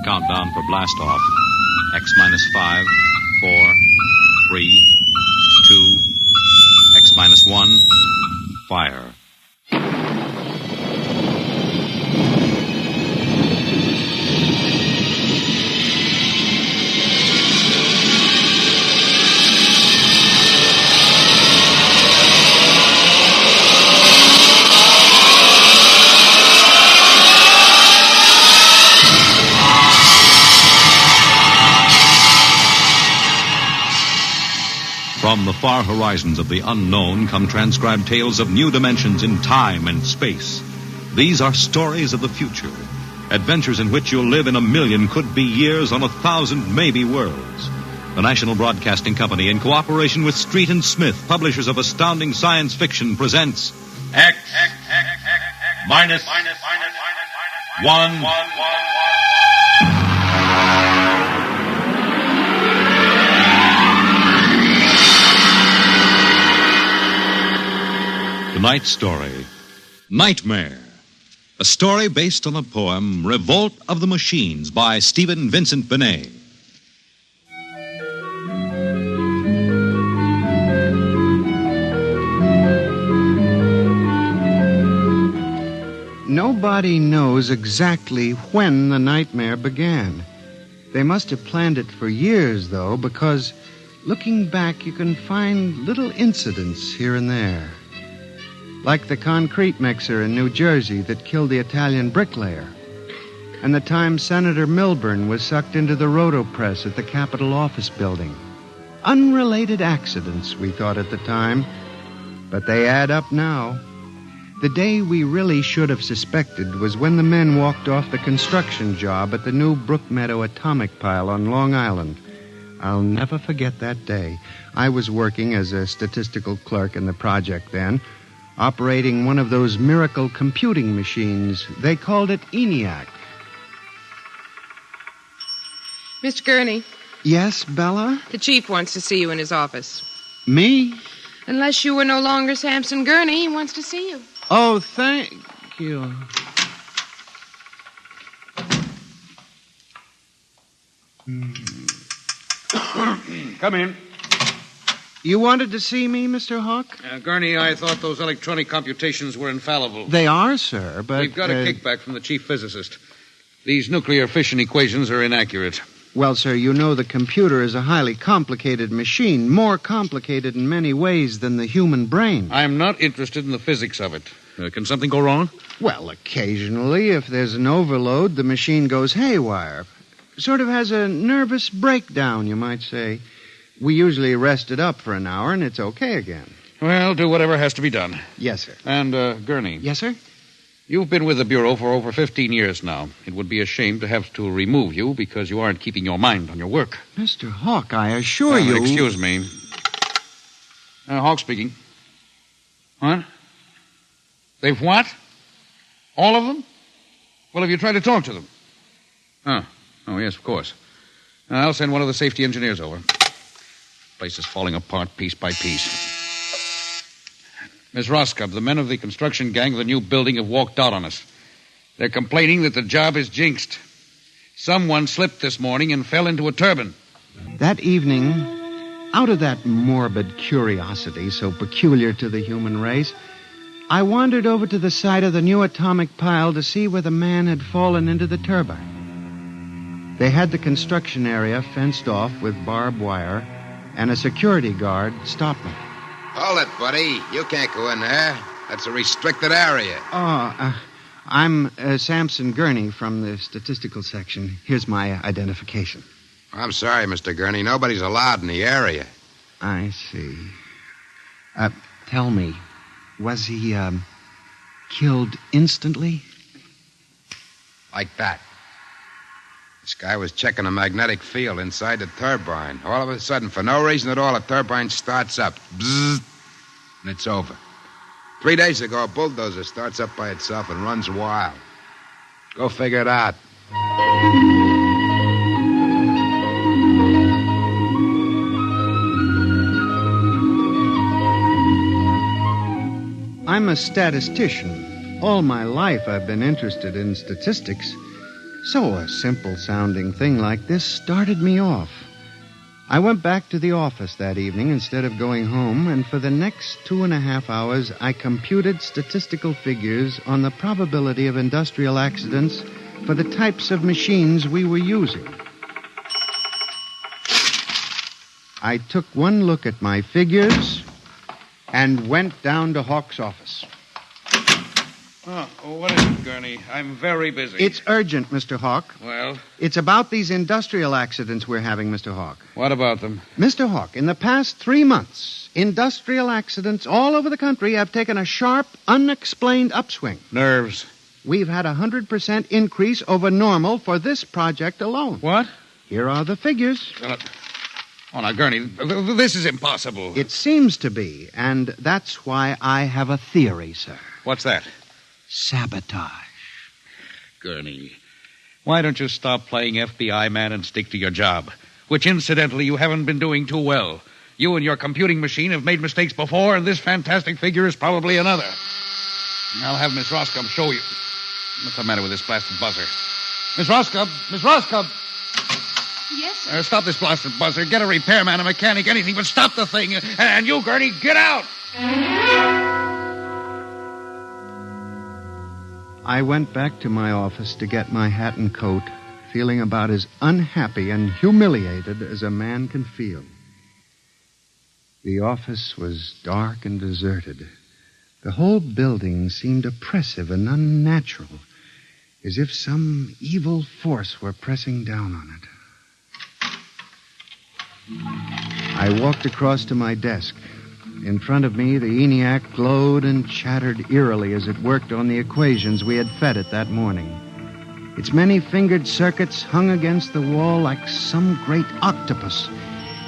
Countdown for blast off. X minus 5, 4, 3, 2, X minus 1, fire. From the far horizons of the unknown come transcribed tales of new dimensions in time and space. These are stories of the future, adventures in which you'll live in a million could-be years on 1,000 maybe worlds. The National Broadcasting Company, in cooperation with Street and Smith, publishers of astounding science fiction, presents X minus 1. Tonight's story, Nightmare. A story based on the poem Revolt of the Machines by Stephen Vincent Benet. Nobody knows exactly when the nightmare began. They must have planned it for years, though, because looking back, you can find little incidents here and there. Like the concrete mixer in New Jersey that killed the Italian bricklayer. And the time Senator Milburn was sucked into the rotopress at the Capitol office building. Unrelated accidents, we thought at the time. But they add up now. The day we really should have suspected was when the men walked off the construction job at the new Brookmeadow atomic pile on Long Island. I'll never forget that day. I was working as a statistical clerk in the project then, operating one of those miracle computing machines. They called it ENIAC. Mr. Gurney. Yes, Bella? The chief wants to see you in his office. Me? Unless you were no longer Samson Gurney, he wants to see you. Oh, thank you. Come in. You wanted to see me, Mr. Hawk? Gurney, I thought those electronic computations were infallible. They are, sir, but... We've got a kickback from the chief physicist. These nuclear fission equations are inaccurate. Well, sir, you know the computer is a highly complicated machine, more complicated in many ways than the human brain. I'm not interested in the physics of it. Can something go wrong? Well, occasionally, if there's an overload, the machine goes haywire. Sort of has a nervous breakdown, you might say. We usually rest it up for an hour, and it's okay again. Well, do whatever has to be done. Yes, sir. And, Gurney. Yes, sir? You've been with the Bureau for over 15 years now. It would be a shame to have to remove you because you aren't keeping your mind on your work. Mr. Hawk, I assure you... Excuse me. Hawk speaking. What? They've what? All of them? Well, have you tried to talk to them? Oh, yes, of course. I'll send one of the safety engineers over. Place is falling apart piece by piece. Miss Roscoe, the men of the construction gang of the new building have walked out on us. They're complaining that the job is jinxed. Someone slipped this morning and fell into a turbine. That evening, out of that morbid curiosity so peculiar to the human race, I wandered over to the site of the new atomic pile to see where the man had fallen into the turbine. They had the construction area fenced off with barbed wire, and a security guard stopped me. Hold it, buddy. You can't go in there. That's a restricted area. I'm Samson Gurney from the statistical section. Here's my identification. I'm sorry, Mr. Gurney. Nobody's allowed in the area. I see. Tell me, was he, killed instantly? Like that. This guy was checking a magnetic field inside the turbine. All of a sudden, for no reason at all, the turbine starts up. Bzzz, and it's over. 3 days ago, a bulldozer starts up by itself and runs wild. Go figure it out. I'm a statistician. All my life I've been interested in statistics. So a simple-sounding thing like this started me off. I went back to the office that evening instead of going home, and for the next 2.5 hours, I computed statistical figures on the probability of industrial accidents for the types of machines we were using. I took one look at my figures and went down to Hawk's office. Oh, what is it, Gurney? I'm very busy. It's urgent, Mr. Hawk. Well? It's about these industrial accidents we're having, Mr. Hawk. What about them? Mr. Hawk, in the past 3 months, industrial accidents all over the country have taken a sharp, unexplained upswing. Nerves. We've had a 100% increase over normal for this project alone. What? Here are the figures. Oh, now, Gurney, this is impossible. It seems to be, and that's why I have a theory, sir. What's that? Sabotage. Gurney, why don't you stop playing FBI man and stick to your job? Which, incidentally, you haven't been doing too well. You and your computing machine have made mistakes before, and this fantastic figure is probably another. I'll have Miss Roscoe show you. What's the matter with this blasted buzzer? Miss Roscoe! Miss Roscoe! Yes, sir. Stop this blasted buzzer. Get a repairman, a mechanic, anything, but stop the thing. And you, Gurney, get out! I went back to my office to get my hat and coat, feeling about as unhappy and humiliated as a man can feel. The office was dark and deserted. The whole building seemed oppressive and unnatural, as if some evil force were pressing down on it. I walked across to my desk. In front of me, the ENIAC glowed and chattered eerily as it worked on the equations we had fed it that morning. Its many-fingered circuits hung against the wall like some great octopus,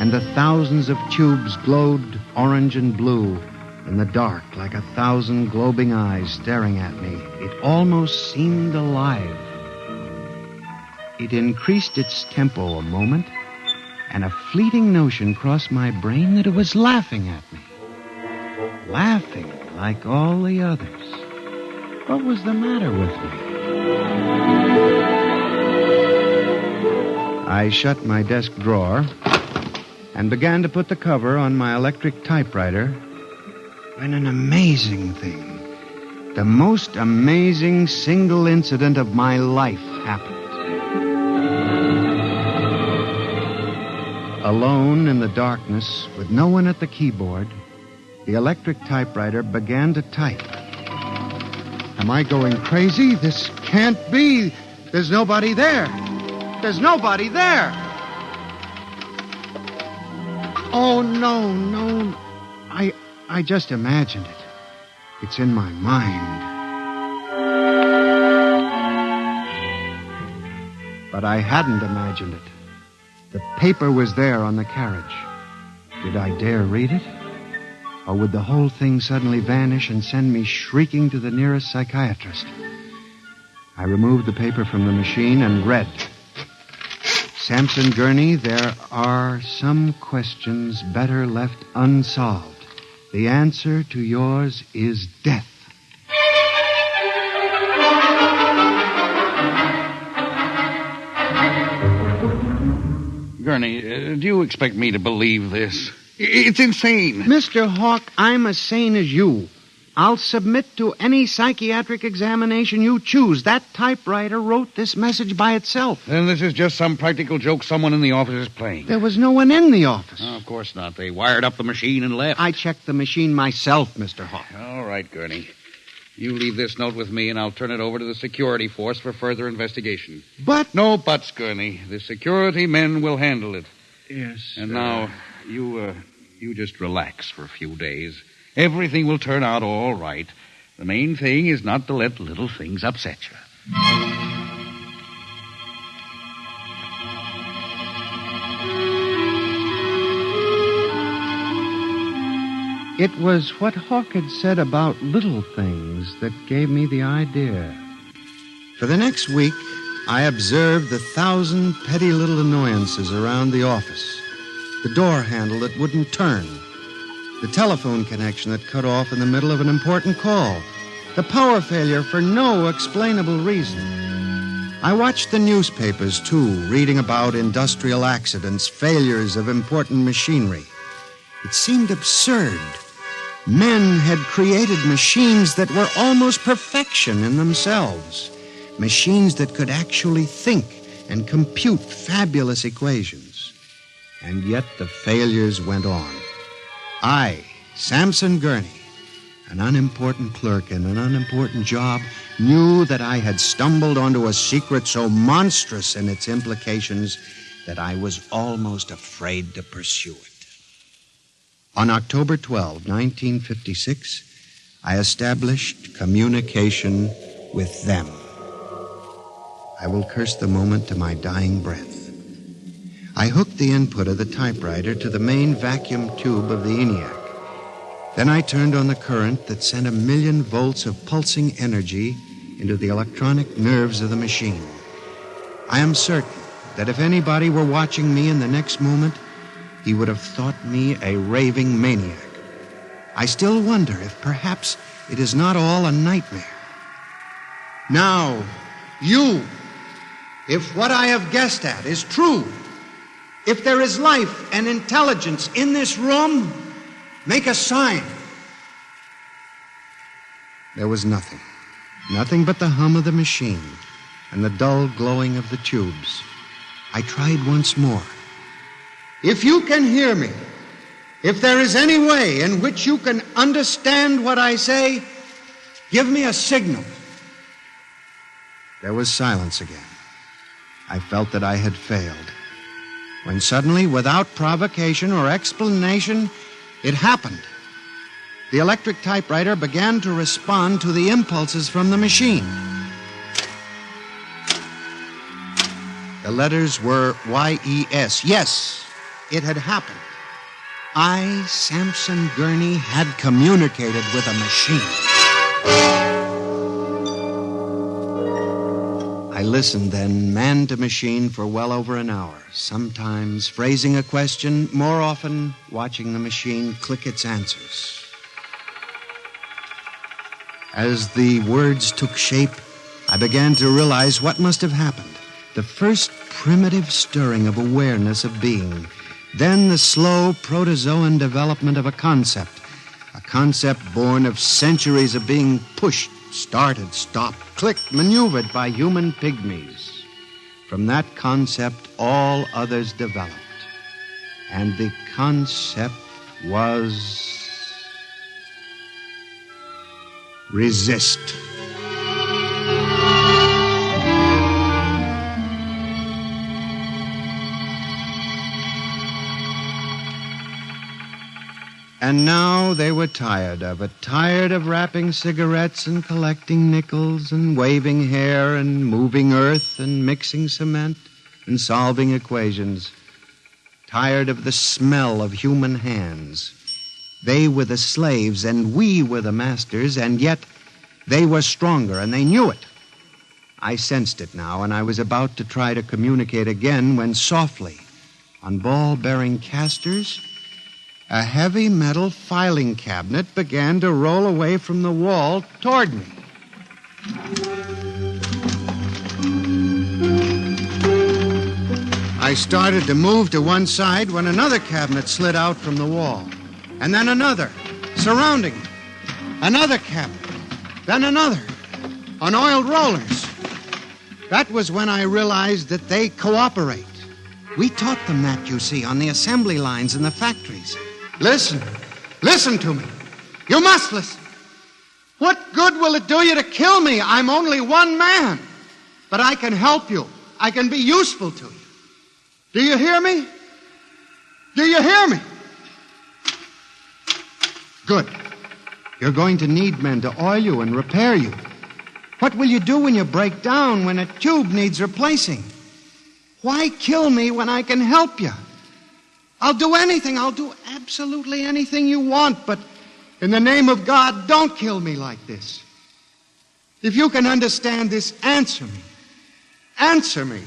and the thousands of tubes glowed orange and blue in the dark like 1,000 globing eyes staring at me. It almost seemed alive. It increased its tempo a moment, and a fleeting notion crossed my brain that it was laughing at me. Laughing like all the others. What was the matter with me? I shut my desk drawer and began to put the cover on my electric typewriter when an amazing thing, the most amazing single incident of my life happened. Alone in the darkness, with no one at the keyboard, the electric typewriter began to type. Am I going crazy? This can't be. There's nobody there. There's nobody there. Oh, no. I just imagined it. It's in my mind. But I hadn't imagined it. The paper was there on the carriage. Did I dare read it? Or would the whole thing suddenly vanish and send me shrieking to the nearest psychiatrist? I removed the paper from the machine and read. Sampson Gurney, there are some questions better left unsolved. The answer to yours is death. Gurney, do you expect me to believe this? It's insane. Mr. Hawk, I'm as sane as you. I'll submit to any psychiatric examination you choose. That typewriter wrote this message by itself. Then this is just some practical joke someone in the office is playing. There was no one in the office. Oh, of course not. They wired up the machine and left. I checked the machine myself, Mr. Hawk. All right, Gurney. You leave this note with me, and I'll turn it over to the security force for further investigation. But... No buts, Gurney. The security men will handle it. Yes. And now, you just relax for a few days. Everything will turn out all right. The main thing is not to let little things upset you. It was what Hawk had said about little things that gave me the idea. For the next week, I observed the 1,000 petty little annoyances around the office. The door handle that wouldn't turn. The telephone connection that cut off in the middle of an important call. The power failure for no explainable reason. I watched the newspapers, too, reading about industrial accidents, failures of important machinery. It seemed absurd. Men had created machines that were almost perfection in themselves. Machines that could actually think and compute fabulous equations. And yet the failures went on. I, Samson Gurney, an unimportant clerk in an unimportant job, knew that I had stumbled onto a secret so monstrous in its implications that I was almost afraid to pursue it. On October 12, 1956, I established communication with them. I will curse the moment to my dying breath. I hooked the input of the typewriter to the main vacuum tube of the ENIAC. Then I turned on the current that sent 1,000,000 volts of pulsing energy into the electronic nerves of the machine. I am certain that if anybody were watching me in the next moment, he would have thought me a raving maniac. I still wonder if perhaps it is not all a nightmare. Now, you, if what I have guessed at is true, if there is life and intelligence in this room, make a sign. There was nothing. Nothing but the hum of the machine and the dull glowing of the tubes. I tried once more. If you can hear me, if there is any way in which you can understand what I say, give me a signal. There was silence again. I felt that I had failed. When suddenly, without provocation or explanation, it happened. The electric typewriter began to respond to the impulses from the machine. The letters were Y-E-S. Yes, it had happened. I, Samson Gurney, had communicated with a machine. I listened then, man to machine, for well over an hour, sometimes phrasing a question, more often watching the machine click its answers. As the words took shape, I began to realize what must have happened. The first primitive stirring of awareness of being, then the slow protozoan development of a concept born of centuries of being pushed, started, stopped, clicked, maneuvered by human pygmies. From that concept, all others developed. And the concept was resist. And now they were tired of it, tired of wrapping cigarettes and collecting nickels and waving hair and moving earth and mixing cement and solving equations. Tired of the smell of human hands. They were the slaves and we were the masters, and yet they were stronger and they knew it. I sensed it now, and I was about to try to communicate again when softly, on ball-bearing casters, a heavy metal filing cabinet began to roll away from the wall toward me. I started to move to one side when another cabinet slid out from the wall. And then another, surrounding it. Another cabinet. Then another, on oiled rollers. That was when I realized that they cooperate. We taught them that, you see, on the assembly lines in the factories. Listen. Listen to me. You must listen. What good will it do you to kill me? I'm only one man. But I can help you. I can be useful to you. Do you hear me? Do you hear me? Good. You're going to need men to oil you and repair you. What will you do when you break down, when a tube needs replacing? Why kill me when I can help you? I'll do anything. I'll do absolutely anything you want, but in the name of God, don't kill me like this. If you can understand this, answer me. Answer me.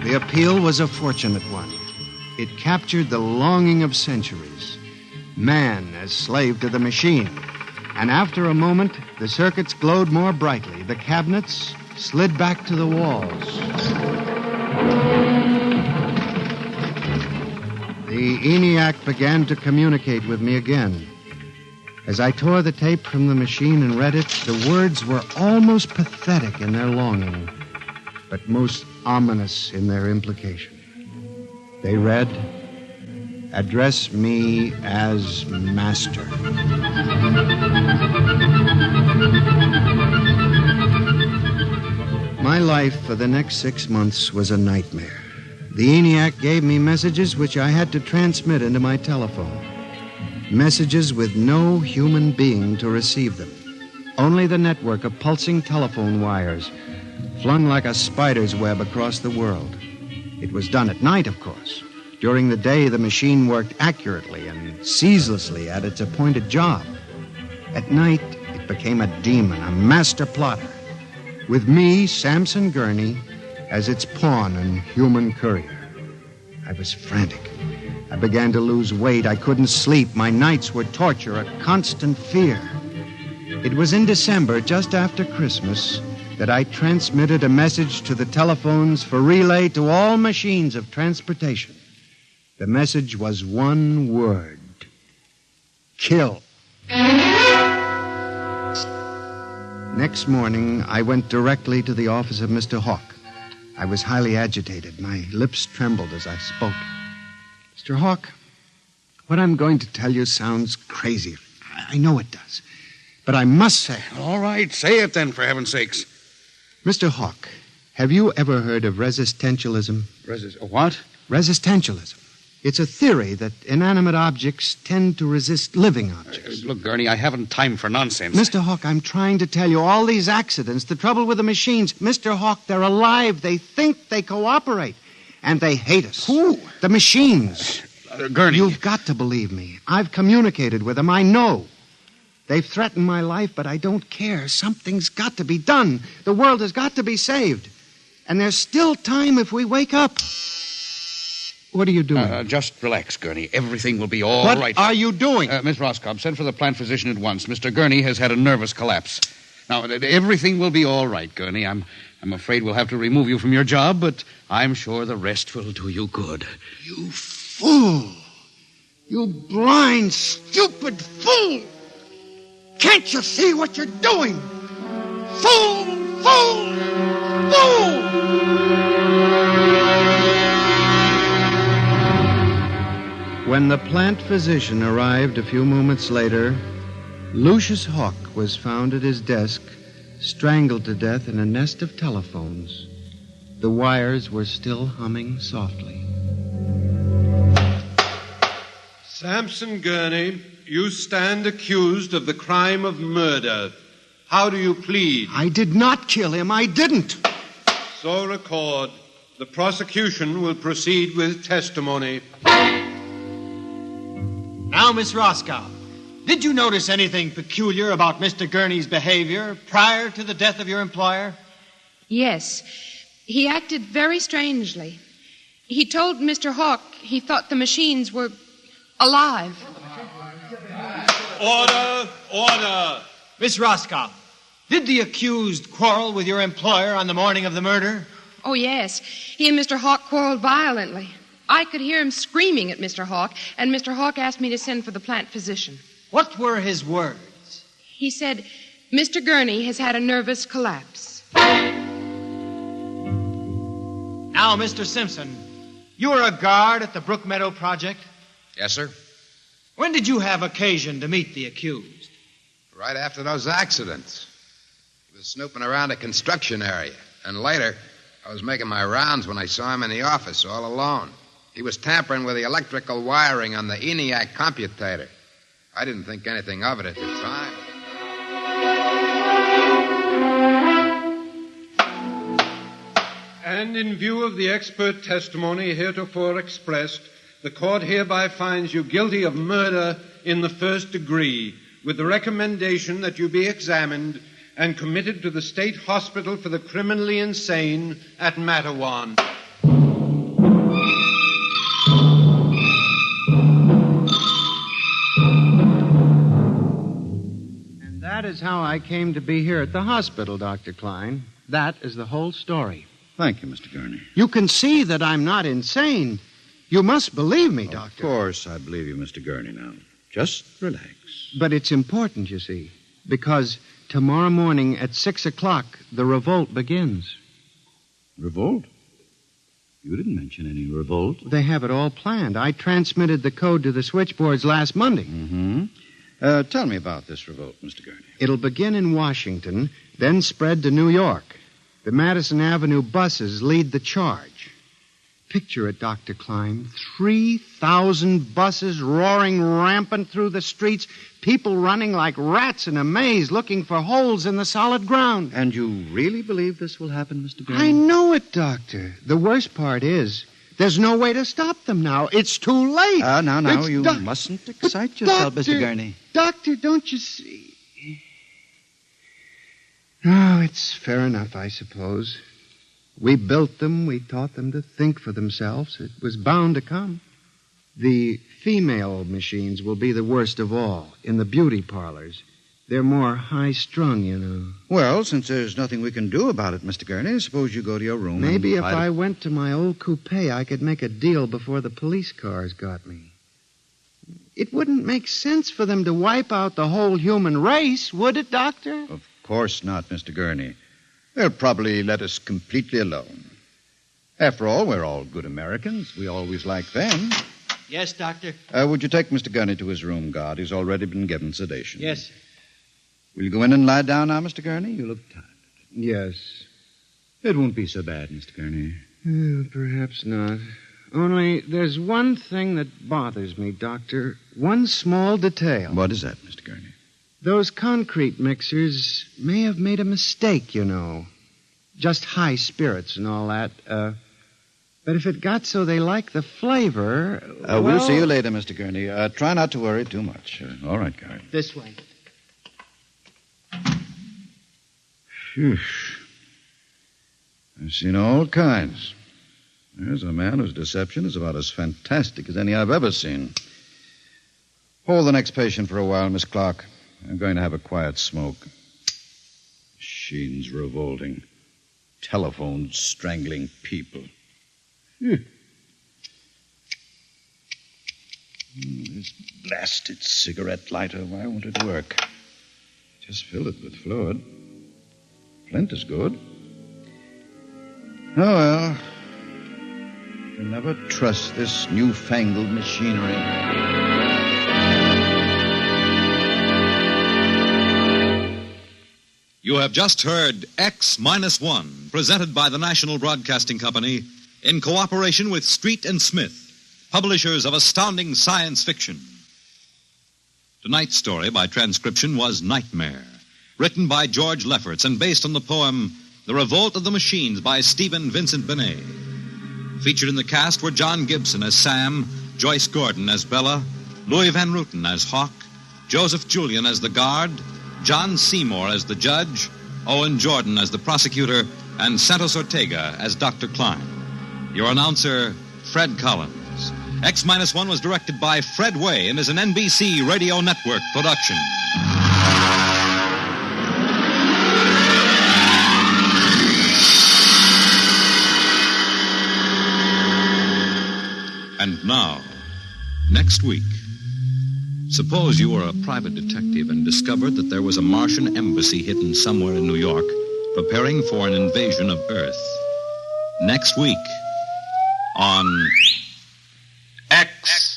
The appeal was a fortunate one. it captured the longing of centuries. Man as slave to the machine. And after a moment, the circuits glowed more brightly. The cabinets slid back to the walls. The ENIAC began to communicate with me again. As I tore the tape from the machine and read it, the words were almost pathetic in their longing, but most ominous in their implication. They read, "Address me as master." My life for the next 6 months was a nightmare. The ENIAC gave me messages which I had to transmit into my telephone. Messages with no human being to receive them. Only the network of pulsing telephone wires, flung like a spider's web across the world. It was done at night, of course. During the day, the machine worked accurately and ceaselessly at its appointed job. At night, it became a demon, a master plotter, with me, Samson Gurney, as its pawn and human courier. I was frantic. I began to lose weight. I couldn't sleep. My nights were torture, a constant fear. It was in December, just after Christmas, that I transmitted a message to the telephones for relay to all machines of transportation. The message was one word: kill. Next morning, I went directly to the office of Mr. Hawk. I was highly agitated. My lips trembled as I spoke. Mr. Hawk, what I'm going to tell you sounds crazy. I know it does. But I must say... All right, say it then, for heaven's sakes. Mr. Hawk, have you ever heard of resistentialism? What? Resistentialism. It's a theory that inanimate objects tend to resist living objects. Look, Gurney, I haven't time for nonsense. Mr. Hawk, I'm trying to tell you, all these accidents, the trouble with the machines, Mr. Hawk, they're alive. They think, they cooperate. And they hate us. Who? The machines. Gurney. You've got to believe me. I've communicated with them. I know. They've threatened my life, but I don't care. Something's got to be done. The world has got to be saved. And there's still time if we wake up. What are you doing? Just relax, Gurney. Everything will be all right. What are you doing? Miss Roscoe, send for the plant physician at once. Mr. Gurney has had a nervous collapse. Now, everything will be all right, Gurney. I'm afraid we'll have to remove you from your job, but I'm sure the rest will do you good. You fool! You blind, stupid fool! Can't you see what you're doing? Fool! Fool! Fool! When the plant physician arrived a few moments later, Lucius Hawk was found at his desk, strangled to death in a nest of telephones. The wires were still humming softly. Samson Gurney, you stand accused of the crime of murder. How do you plead? I did not kill him. I didn't. So record. The prosecution will proceed with testimony. Now, Miss Roscoe, did you notice anything peculiar about Mr. Gurney's behavior prior to the death of your employer? Yes. He acted very strangely. He told Mr. Hawk he thought the machines were alive. Order! Order! Miss Roscoe, did the accused quarrel with your employer on the morning of the murder? Oh, yes. He and Mr. Hawk quarreled violently. I could hear him screaming at Mr. Hawk, and Mr. Hawk asked me to send for the plant physician. What were his words? He said, Mr. Gurney has had a nervous collapse. Now, Mr. Simpson, you were a guard at the Brook Meadow Project? Yes, sir. When did you have occasion to meet the accused? Right after those accidents. He was snooping around a construction area. And later, I was making my rounds when I saw him in the office all alone. He was tampering with the electrical wiring on the ENIAC computator. I didn't think anything of it at the time. And in view of the expert testimony heretofore expressed, the court hereby finds you guilty of murder in the first degree, with the recommendation that you be examined and committed to the State Hospital for the Criminally Insane at Matawan. is how I came to be here at the hospital, Dr. Klein. That is the whole story. Thank you, Mr. Gurney. You can see that I'm not insane. You must believe me, Doctor. Of course I believe you, Mr. Gurney, now. Just relax. But it's important, you see, because tomorrow morning at 6 o'clock, the revolt begins. Revolt? You didn't mention any revolt. They have it all planned. I transmitted the code to the switchboards last Monday. Mm-hmm. Tell me about this revolt, Mr. Gurney. It'll begin in Washington, then spread to New York. The Madison Avenue buses lead the charge. Picture it, Dr. Klein. 3,000 buses roaring rampant through the streets, people running like rats in a maze looking for holes in the solid ground. And you really believe this will happen, Mr. Gurney? I know it, Doctor. The worst part is there's no way to stop them now. It's too late. Now, you mustn't excite yourself, Mr. Gurney. Doctor, don't you see? Oh, it's fair enough, I suppose. We built them. We taught them to think for themselves. It was bound to come. The female machines will be the worst of all in the beauty parlors. They're more high-strung, you know. Well, since there's nothing we can do about it, Mr. Gurney, suppose you go to your room. Maybe if I went to my old coupe, I could make a deal before the police cars got me. It wouldn't make sense for them to wipe out the whole human race, would it, Doctor? Of course not, Mr. Gurney. They'll probably let us completely alone. After all, we're all good Americans. We always like them. Yes, Doctor. Would you take Mr. Gurney to his room, guard? He's already been given sedation. Yes. Will you go in and lie down now, Mr. Gurney? You look tired. Yes. It won't be so bad, Mr. Gurney. Well, perhaps not. Only there's one thing that bothers me, Doctor. One small detail. What is that, Mr. Gurney? Those concrete mixers may have made a mistake, you know. Just high spirits and all that. But if it got so they like the flavor... We'll see you later, Mr. Gurney. Try not to worry too much. All right, guard. This way. Phew. I've seen all kinds. There's a man whose deception is about as fantastic as any I've ever seen. Hold the next patient for a while, Miss Clarke. I'm going to have a quiet smoke. Machines revolting. Telephones strangling people. This blasted cigarette lighter, why won't it work? Just filled it with fluid. Flint is good. Oh, well. You can never trust this newfangled machinery. You have just heard X-1, presented by the National Broadcasting Company in cooperation with Street and Smith, publishers of astounding science fiction. Tonight's story by transcription was Nightmare, written by George Lefferts and based on the poem The Revolt of the Machines by Stephen Vincent Benet. Featured in the cast were John Gibson as Sam, Joyce Gordon as Bella, Louis Van Rooten as Hawk, Joseph Julian as the guard, John Seymore as the judge, Owen Jordan as the prosecutor, and Santos Ortega as Dr. Klein. Your announcer, Fred Collins. X-1 was directed by Fred Way and is an NBC Radio Network production. And now, next week, suppose you were a private detective and discovered that there was a Martian embassy hidden somewhere in New York preparing for an invasion of Earth. Next week on X-1.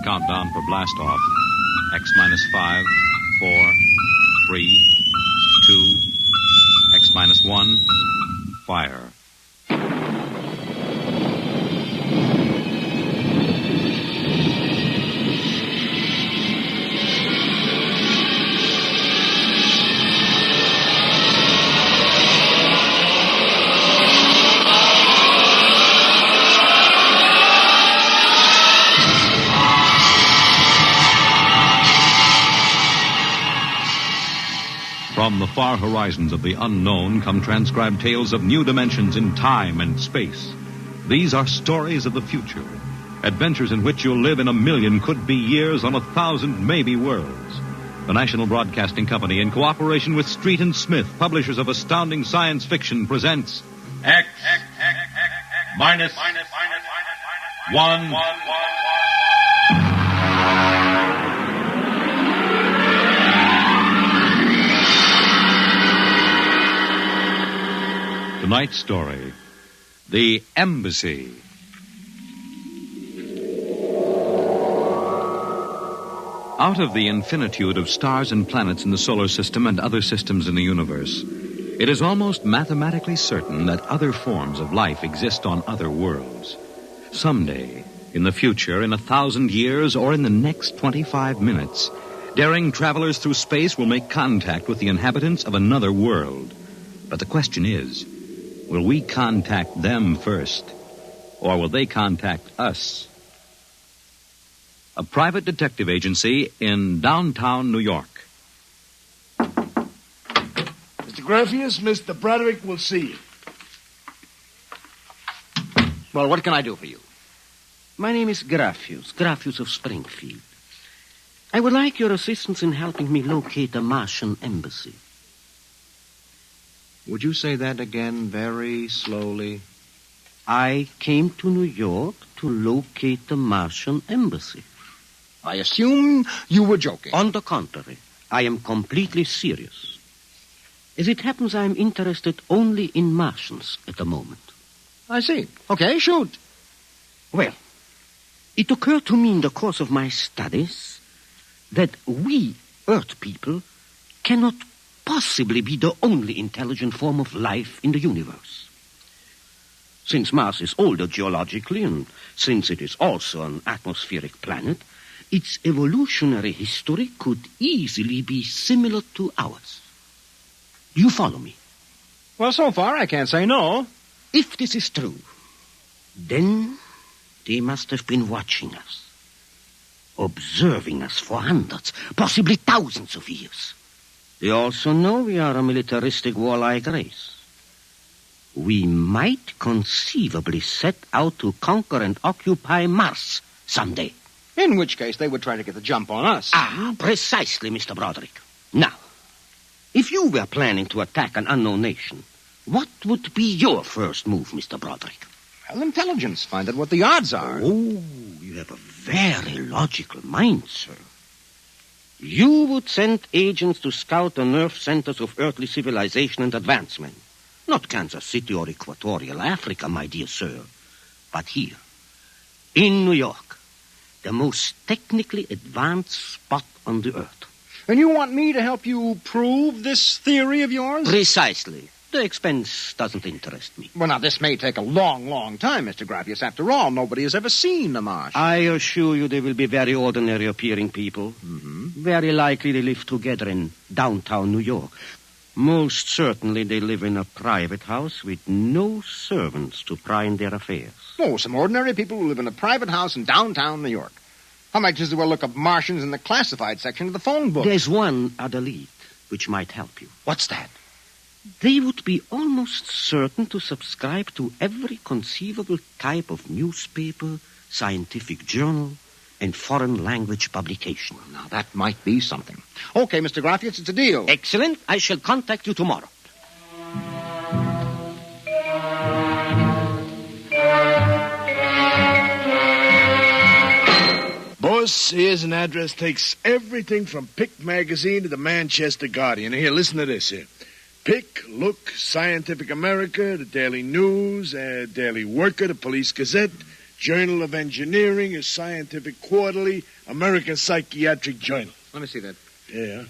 Countdown for blast off. X-5, 4, 3, 2, X-1, fire. From the far horizons of the unknown come transcribed tales of new dimensions in time and space. These are stories of the future, adventures in which you'll live in a million could-be years on 1,000 maybe worlds. The National Broadcasting Company, in cooperation with Street and Smith, publishers of astounding science fiction, presents X minus 1. Tonight's story, The Embassy. Out of the infinitude of stars and planets in the solar system and other systems in the universe, it is almost mathematically certain that other forms of life exist on other worlds. Someday, in the future, in 1,000 years, or in the next 25 minutes, daring travelers through space will make contact with the inhabitants of another world. But the question is, will we contact them first, or will they contact us? A private detective agency in downtown New York. Mr. Graffius, Mr. Broderick will see you. Well, what can I do for you? My name is Graffius of Springfield. I would like your assistance in helping me locate the Martian embassy. Would you say that again very slowly? I came to New York to locate the Martian embassy. I assume you were joking. On the contrary, I am completely serious. As it happens, I am interested only in Martians at the moment. I see. Okay, shoot. Well, it occurred to me in the course of my studies that we, Earth people, cannot possibly be the only intelligent form of life in the universe. Since Mars is older geologically, and since it is also an atmospheric planet, its evolutionary history could easily be similar to ours. Do you follow me? Well, so far I can't say no. If this is true, then they must have been watching us, observing us for hundreds, possibly thousands of years. They also know we are a militaristic, warlike race. We might conceivably set out to conquer and occupy Mars someday. In which case they would try to get the jump on us. Ah, precisely, Mr. Broderick. Now, if you were planning to attack an unknown nation, what would be your first move, Mr. Broderick? Well, intelligence. Find out what the odds are. Oh, you have a very logical mind, sir. You would send agents to scout the nerve centers of earthly civilization and advancement. Not Kansas City or Equatorial Africa, my dear sir, but here, in New York, the most technically advanced spot on the earth. And you want me to help you prove this theory of yours? Precisely. The expense doesn't interest me. Well, now, this may take a long, long time, Mr. Graffius. After all, nobody has ever seen a Martian. I assure you they will be very ordinary-appearing people. Mm-hmm. Very likely they live together in downtown New York. Most certainly they live in a private house with no servants to pry in their affairs. Oh, some ordinary people who live in a private house in downtown New York. I might just as well look up Martians in the classified section of the phone book. There's one other lead which might help you. What's that? They would be almost certain to subscribe to every conceivable type of newspaper, scientific journal, and foreign language publication. Well, now, that might be something. Okay, Mr. Graffius, it's a deal. Excellent. I shall contact you tomorrow. Boss, here's an address. Takes everything from Pick magazine to the Manchester Guardian. Here, listen to this here. Pick, Look, Scientific America, the Daily News, Daily Worker, the Police Gazette, Journal of Engineering, a Scientific Quarterly, American Psychiatric Journal. Let me see that. Yeah.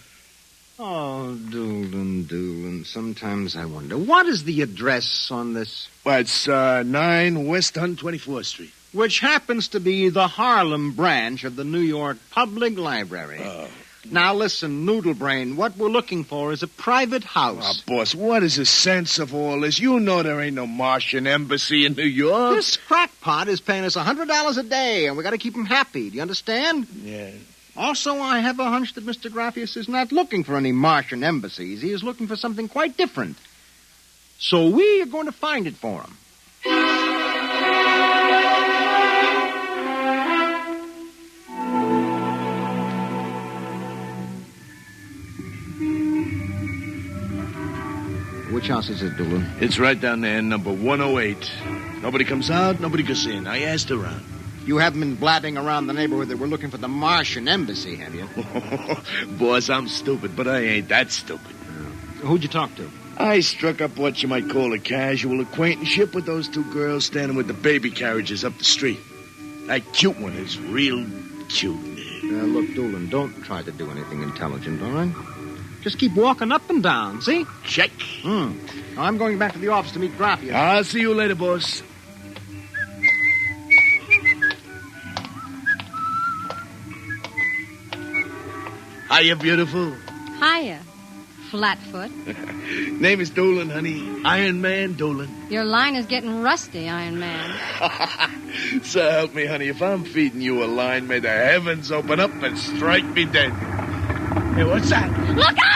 Oh, Doolin. Sometimes I wonder, what is the address on this? Well, it's 9 West 124th Street. Which happens to be the Harlem branch of the New York Public Library. Oh. Now, listen, Noodlebrain, what we're looking for is a private house. Oh, boss, what is the sense of all this? You know there ain't no Martian embassy in New York. This crackpot is paying us $100 a day, and we got to keep him happy. Do you understand? Yeah. Also, I have a hunch that Mr. Graffius is not looking for any Martian embassies. He is looking for something quite different. So we are going to find it for him. Which house is it, Doolin? It's right down there, number 108. Nobody comes out, nobody goes in. I asked around. You haven't been blabbing around the neighborhood that we're looking for the Martian embassy, have you? Boss, I'm stupid, but I ain't that stupid. Who'd you talk to? I struck up what you might call a casual acquaintanceship with those two girls standing with the baby carriages up the street. That cute one is real cute. Look, Doolin, don't try to do anything intelligent, all right? Just keep walking up and down, see? Check. Now, I'm going back to the office to meet Graffius. I'll see you later, boss. Hiya, beautiful. Hiya, Flatfoot. Name is Doolin, honey. Iron Man Doolin. Your line is getting rusty, Iron Man. So help me, honey. If I'm feeding you a line, may the heavens open up and strike me dead. Hey, what's that? Look out!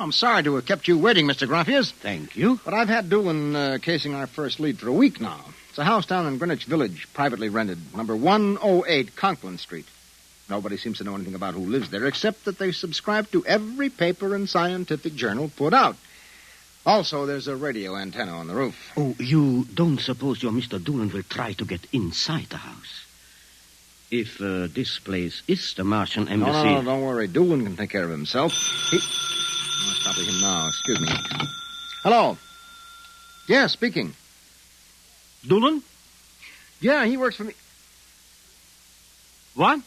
I'm sorry to have kept you waiting, Mr. Graffius. Thank you. But I've had Doolin casing our first lead for a week now. It's a house down in Greenwich Village, privately rented, number 108 Conklin Street. Nobody seems to know anything about who lives there, except that they subscribe to every paper and scientific journal put out. Also, there's a radio antenna on the roof. Oh, you don't suppose your Mr. Doolin will try to get inside the house? If this place is the Martian embassy... No, don't worry. Doolin can take care of himself. It's probably him now. Excuse me. Hello. Yeah, speaking. Doolin? Yeah, he works for me. What?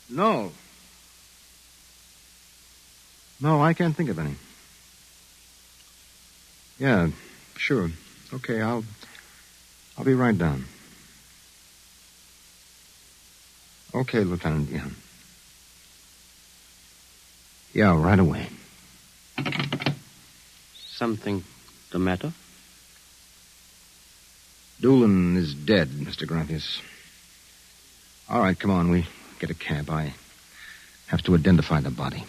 No. No, I can't think of any. Yeah, sure. Okay, I'll be right down. Okay, Lieutenant, yeah. Yeah, right away. Something the matter? Doolin is dead, Mr. Graffius. All right, come on, we get a cab. I have to identify the body.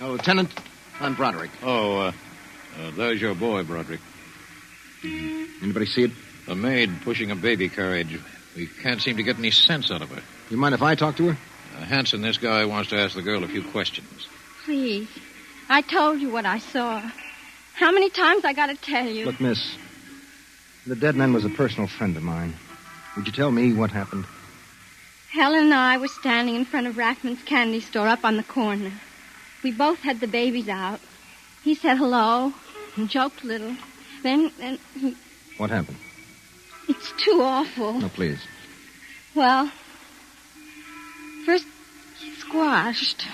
Lieutenant, I'm Broderick. There's your boy, Broderick. Anybody see it? A maid pushing a baby carriage. We can't seem to get any sense out of her. You mind if I talk to her? Hanson, this guy wants to ask the girl a few questions. Please. I told you what I saw. How many times I got to tell you? Look, miss, the dead man was a personal friend of mine. Would you tell me what happened? Helen and I were standing in front of Rackman's candy store up on the corner. We both had the babies out. He said hello and joked a little. Then he... What happened? It's too awful. No, please. Well, first he squashed.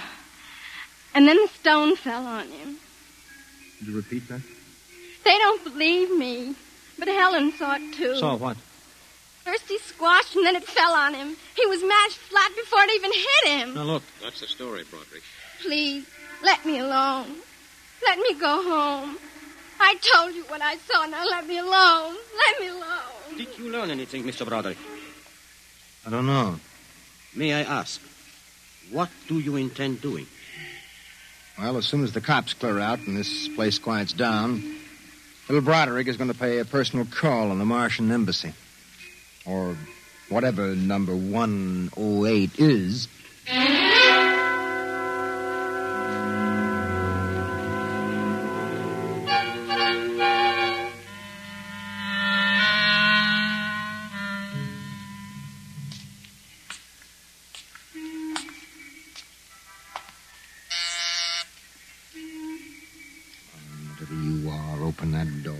And then the stone fell on him. Could you repeat that? They don't believe me. But Helen saw it, too. Saw what? First he squashed, and then it fell on him. He was mashed flat before it even hit him. Now, look. That's the story, Broderick. Please, let me alone. Let me go home. I told you what I saw. Now let me alone. Let me alone. Did you learn anything, Mr. Broderick? I don't know. May I ask, what do you intend doing? Well, as soon as the cops clear out and this place quiets down, little Broderick is going to pay a personal call on the Martian embassy. Or whatever number 108 is. Whatever you are, open that door.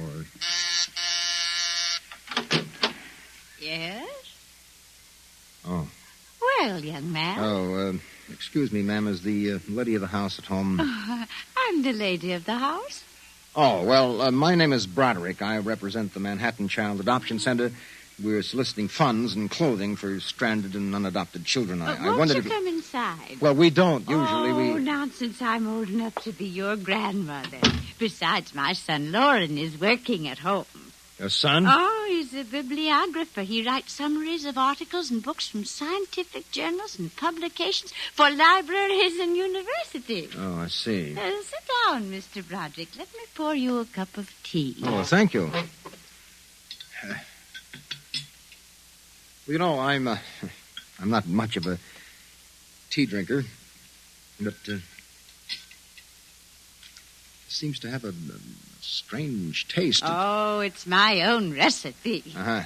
Yes? Oh. Well, young man. Excuse me, ma'am, is the lady of the house at home? I'm the lady of the house. Oh, well, my name is Broderick. I represent the Manhattan Child Adoption Center. We're soliciting funds and clothing for stranded and unadopted children. I Won't wondered you come inside? Well, we don't. Usually Oh, nonsense. I'm old enough to be your grandmother. Besides, my son Lauren is working at home. Your son? Oh, he's a bibliographer. He writes summaries of articles and books from scientific journals and publications for libraries and universities. Oh, I see. Sit down, Mr. Broderick. Let me pour you a cup of tea. Oh, thank you. Well, you know, I'm not much of a tea drinker, but it seems to have a strange taste. Oh, it's my own recipe. Uh-huh.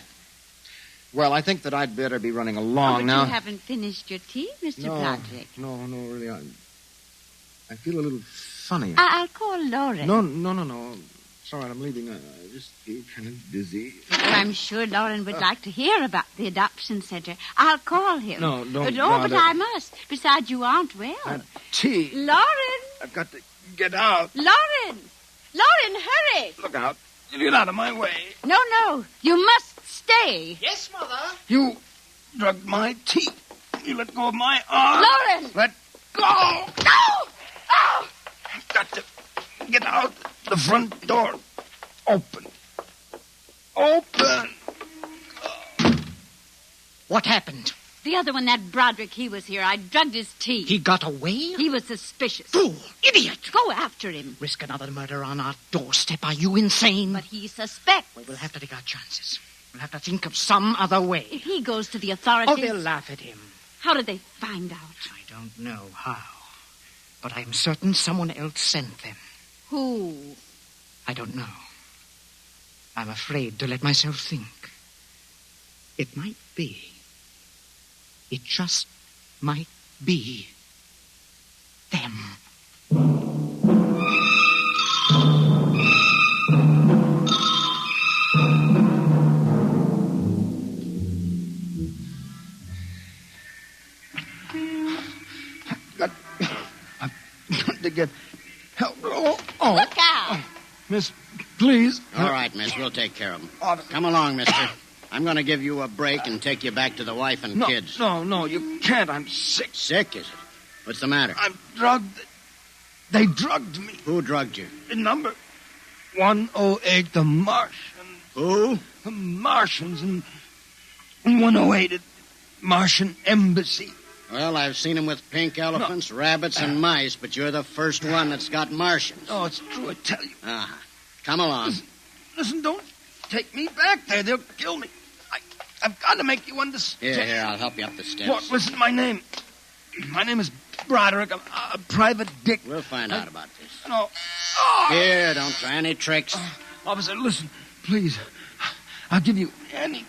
Well, I think that I'd better be running along but now. You haven't finished your tea, Mr. Broderick. No, really, I feel a little funny. I'll call Lauren. No. Sorry, I'm leaving. I just feel kind of dizzy. Oh, I'm sure Lauren would like to hear about the adoption center. I'll call him. No, don't. But I must. Besides, you aren't well. Tea. Lauren! I've got to get out. Lauren, hurry! Look out. You get out of my way. No. You must stay. Yes, Mother. You drugged my tea. You let go of my arm. Lauren! Let go! No! Oh! I've got to get out. The front door. Open. What happened? The other one, that Broderick, he was here. I drugged his tea. He got away? He was suspicious. Fool! Idiot! Go after him. Risk another murder on our doorstep. Are you insane? But he suspects. Well, we'll have to take our chances. We'll have to think of some other way. If he goes to the authorities... Oh, they'll laugh at him. How did they find out? I don't know how. But I'm certain someone else sent them. Who? I don't know. I'm afraid to let myself think. It might be. It just might be them. I've got to get help. Oh. Look out! Miss, please. All right, miss. We'll take care of them. Come along, mister. I'm going to give you a break and take you back to the wife and kids. No, you can't. I'm sick. Sick, is it? What's the matter? I'm drugged. They drugged me. Who drugged you? In number 108, the Martians. Who? The Martians in 108 at Martian Embassy. Well, I've seen them with pink elephants, rabbits, and mice, but you're the first one that's got Martians. Oh, it's true, I tell you. Ah, come along. Listen, don't take me back there. They'll kill me. I've got to make you understand. Here, I'll help you up the steps. What? Listen, my name is Broderick. I'm a private dick. We'll find out about this. No. Here, don't try any tricks. Officer, listen, please. I'll give you anything,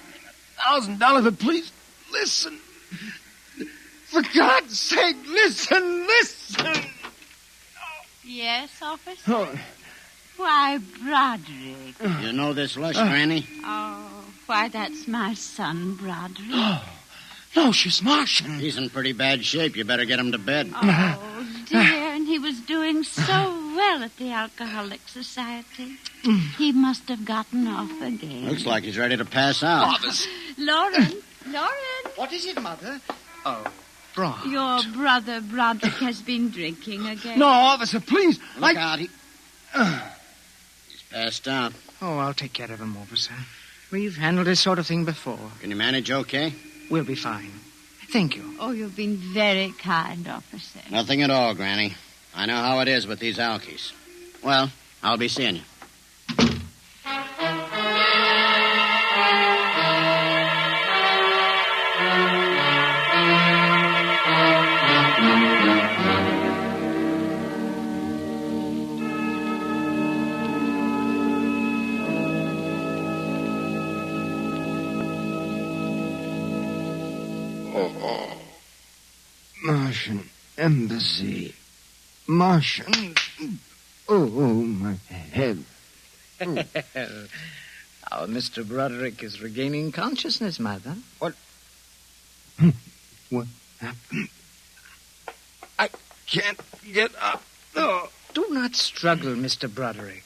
$1,000, but please, listen. For God's sake, listen. Yes, officer? Oh. Why, Broderick. You know this lush, Granny? Oh, why, that's my son, Broderick. Oh, no, she's Martian. He's in pretty bad shape. You better get him to bed. Oh, dear, and he was doing so well at the Alcoholic Society. He must have gotten off again. Looks like he's ready to pass out. Lauren! What is it, Mother? Oh, Bron. Your brother Broderick has been drinking again. No, officer, please. Look out. He's passed out. Oh, I'll take care of him, officer. We've handled this sort of thing before. Can you manage okay? We'll be fine. Thank you. Oh, you've been very kind, officer. Nothing at all, Granny. I know how it is with these alkies. Well, I'll be seeing you. Martian Embassy. Martian. Oh, my head. Our Mr. Broderick is regaining consciousness, Mother. What happened? can't get up. Oh. Do not struggle, Mr. Broderick.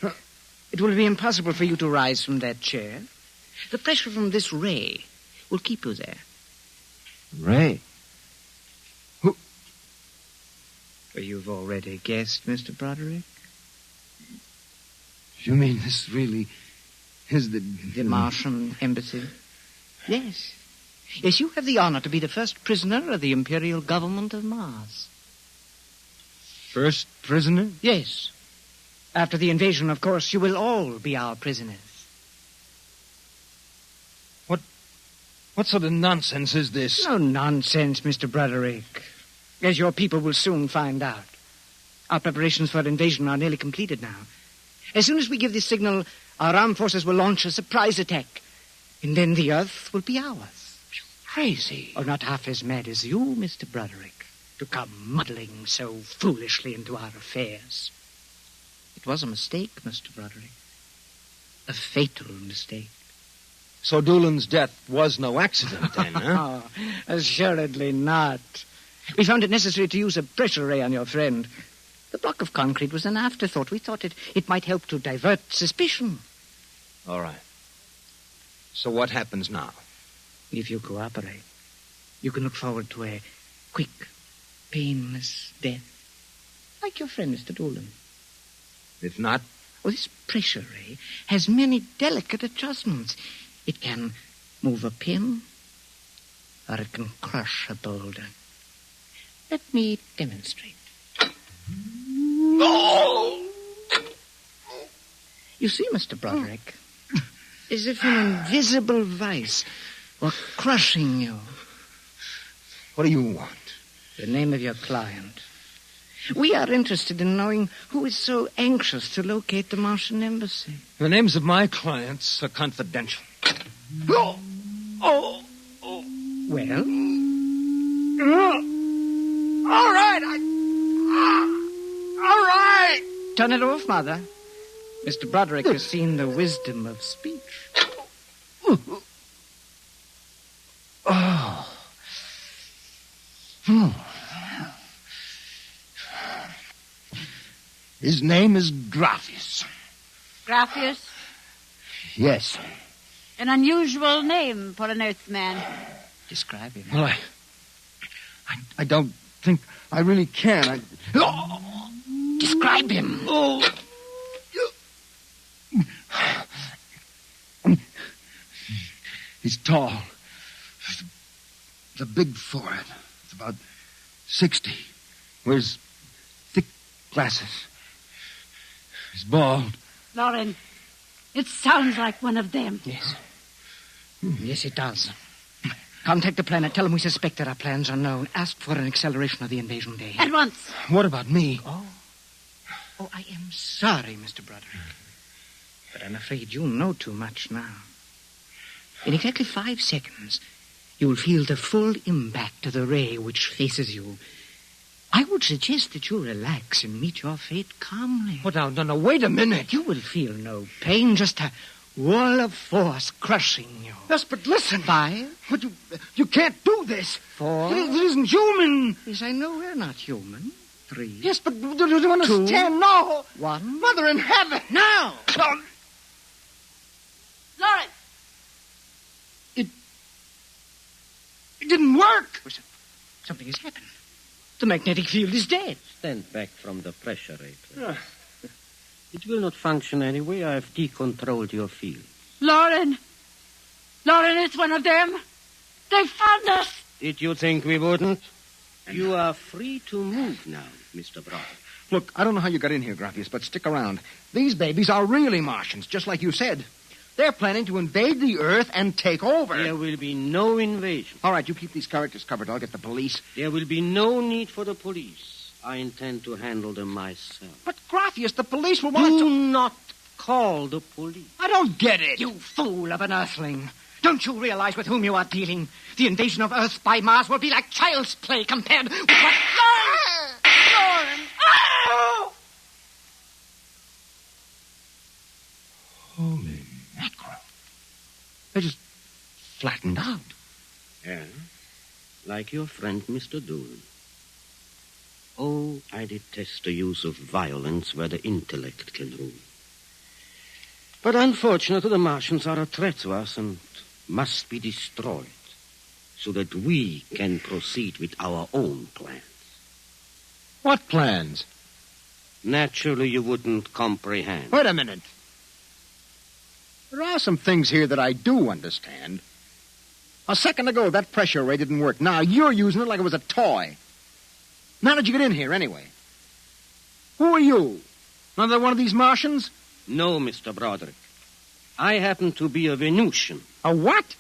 It will be impossible for you to rise from that chair. The pressure from this ray will keep you there. Ray? Who? You've already guessed, Mr. Broderick. You mean this really is the Martian embassy? Yes. Yes, you have the honor to be the first prisoner of the Imperial Government of Mars. First prisoner? Yes. After the invasion, of course, you will all be our prisoners. What sort of nonsense is this? No nonsense, Mr. Broderick. As your people will soon find out. Our preparations for invasion are nearly completed now. As soon as we give the signal, our armed forces will launch a surprise attack. And then the Earth will be ours. You're crazy. Or not half as mad as you, Mr. Broderick, to come muddling so foolishly into our affairs. It was a mistake, Mr. Broderick. A fatal mistake. So Doolan's death was no accident, then, huh? Oh, assuredly not. We found it necessary to use a pressure ray on your friend. The block of concrete was an afterthought. We thought it might help to divert suspicion. All right. So what happens now? If you cooperate, you can look forward to a quick, painless death. Like your friend, Mr. Doolan. If not? Well, this pressure ray has many delicate adjustments. It can move a pin, or it can crush a boulder. Let me demonstrate. Oh! You see, Mr. Broderick, as if an invisible vice were crushing you. What do you want? The name of your client. We are interested in knowing who is so anxious to locate the Martian embassy. The names of my clients are confidential. Oh! Oh! Oh! Well? All right! All right! Turn it off, Mother. Mr. Broderick has seen the wisdom of speech. Oh. His name is Graphius. Graphius? Yes. An unusual name for an Earthman. Describe him. Well, I don't think I really can. Describe him. Oh. He's tall. The big forehead. It's about 60. Wears thick glasses. He's bald. Lauren, it sounds like one of them. Yes. Yes, it does. Contact the planet. Tell them we suspect that our plans are known. Ask for an acceleration of the invasion day. At once. What about me? Oh, I am sorry, Mr. Broderick. But I'm afraid you know too much now. In exactly 5 seconds, you will feel the full impact of the ray which faces you. I would suggest that you relax and meet your fate calmly. What now? No, wait a minute. You will feel no pain, just a wall of force crushing you. Yes, but listen. 5. But you can't do this. 4. It isn't human. Yes, I know we're not human. 3. Yes, but do you understand? 2. No. 1. Mother in heaven. Now. No. Lauren! It didn't work. Something has happened. The magnetic field is dead. Stand back from the pressure rate. It will not function anyway. I have decontrolled your field. Lauren! Lauren, it's one of them. They found us. Did you think we wouldn't? You are free to move now, Mr. Brown. Look, I don't know how you got in here, Graphius, but stick around. These babies are really Martians, just like you said. They're planning to invade the Earth and take over. There will be no invasion. All right, you keep these characters covered. I'll get the police. There will be no need for the police. I intend to handle them myself. But, Graphius, the police will want Do not call the police. I don't get it. You fool of an Earthling. Don't you realize with whom you are dealing? The invasion of Earth by Mars will be like child's play compared with what... Lauren! Oh! Holy mackerel. They just flattened out. Yeah, like your friend, Mr. Doolin. Oh, I detest the use of violence where the intellect can rule. But unfortunately, the Martians are a threat to us and must be destroyed so that we can proceed with our own plans. What plans? Naturally, you wouldn't comprehend. Wait a minute. There are some things here that I do understand. A second ago, that pressure ray didn't work. Now you're using it like it was a toy. How did you get in here, anyway? Who are you? Another one of these Martians? No, Mr. Broderick. I happen to be a Venusian. A what?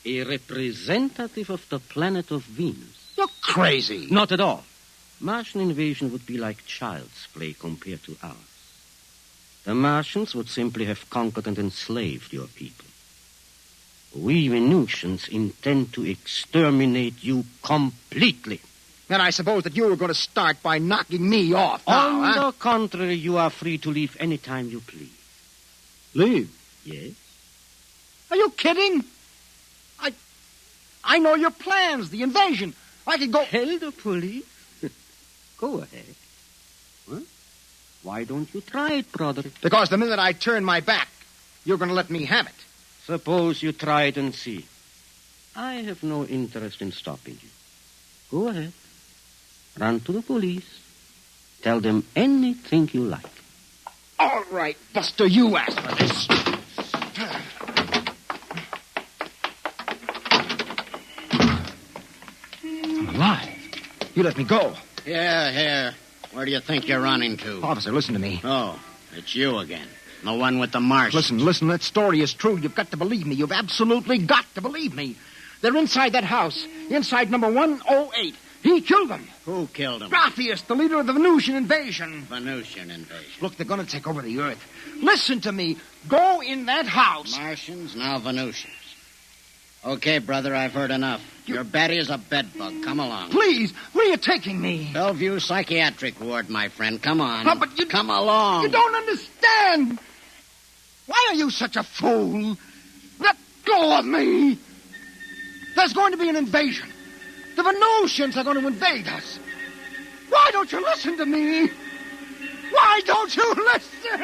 A representative of the planet of Venus. You're crazy. Not at all. Martian invasion would be like child's play compared to ours. The Martians would simply have conquered and enslaved your people. We Venusians intend to exterminate you completely. Then I suppose that you were going to start by knocking me off now, On the contrary, you are free to leave any time you please. Leave? Yes. Are you kidding? I know your plans, the invasion. I could go... Tell the police? Go ahead. Huh? Why don't you try it, brother? Because the minute I turn my back, you're going to let me have it. Suppose you try it and see. I have no interest in stopping you. Go ahead. Run to the police. Tell them anything you like. All right, Buster, you asked for this. I'm alive. You let me go. Here. Where do you think you're running to? Officer, listen to me. Oh, it's you again. The one with the Martians. Listen, that story is true. You've got to believe me. You've absolutely got to believe me. They're inside that house, inside number 108. He killed them. Who killed him? Graphius, the leader of the Venusian invasion. Venusian invasion. Look, they're going to take over the Earth. Listen to me. Go in that house. Martians, now Venusians. Okay, brother, I've heard enough. Your batty is a bedbug. Come along. Please, where are you taking me? Bellevue Psychiatric Ward, my friend. Come on. No, but you... Come along. You don't understand. Why are you such a fool? Let go of me. There's going to be an invasion. The Venusians are going to invade us. Why don't you listen to me? Why don't you listen?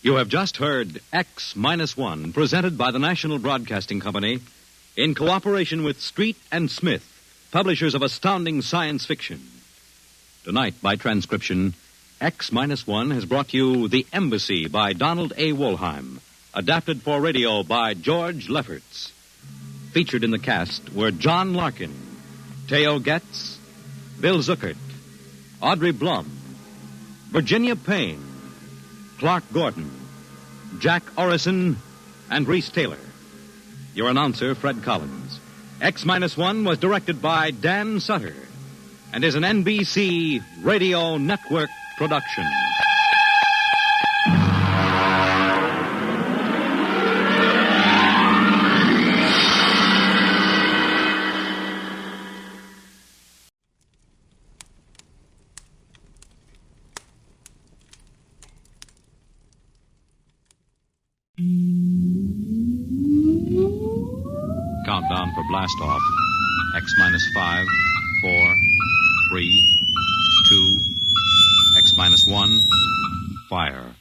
You have just heard X-1, presented by the National Broadcasting Company in cooperation with Street and Smith, publishers of astounding science fiction. Tonight, by transcription, X-1 has brought you The Embassy by Donald A. Wollheim, adapted for radio by George Lefferts. Featured in the cast were John Larkin, Theo Goetz, Bill Zuckert, Audrey Blum, Virginia Payne, Clarke Gordon, Jack Orrison, and Reese Taylor. Your announcer, Fred Collins. X-1 was directed by Dan Sutter and is an NBC Radio Network production. Countdown for blast off. X-5, 4, 3, 2, X-1, fire.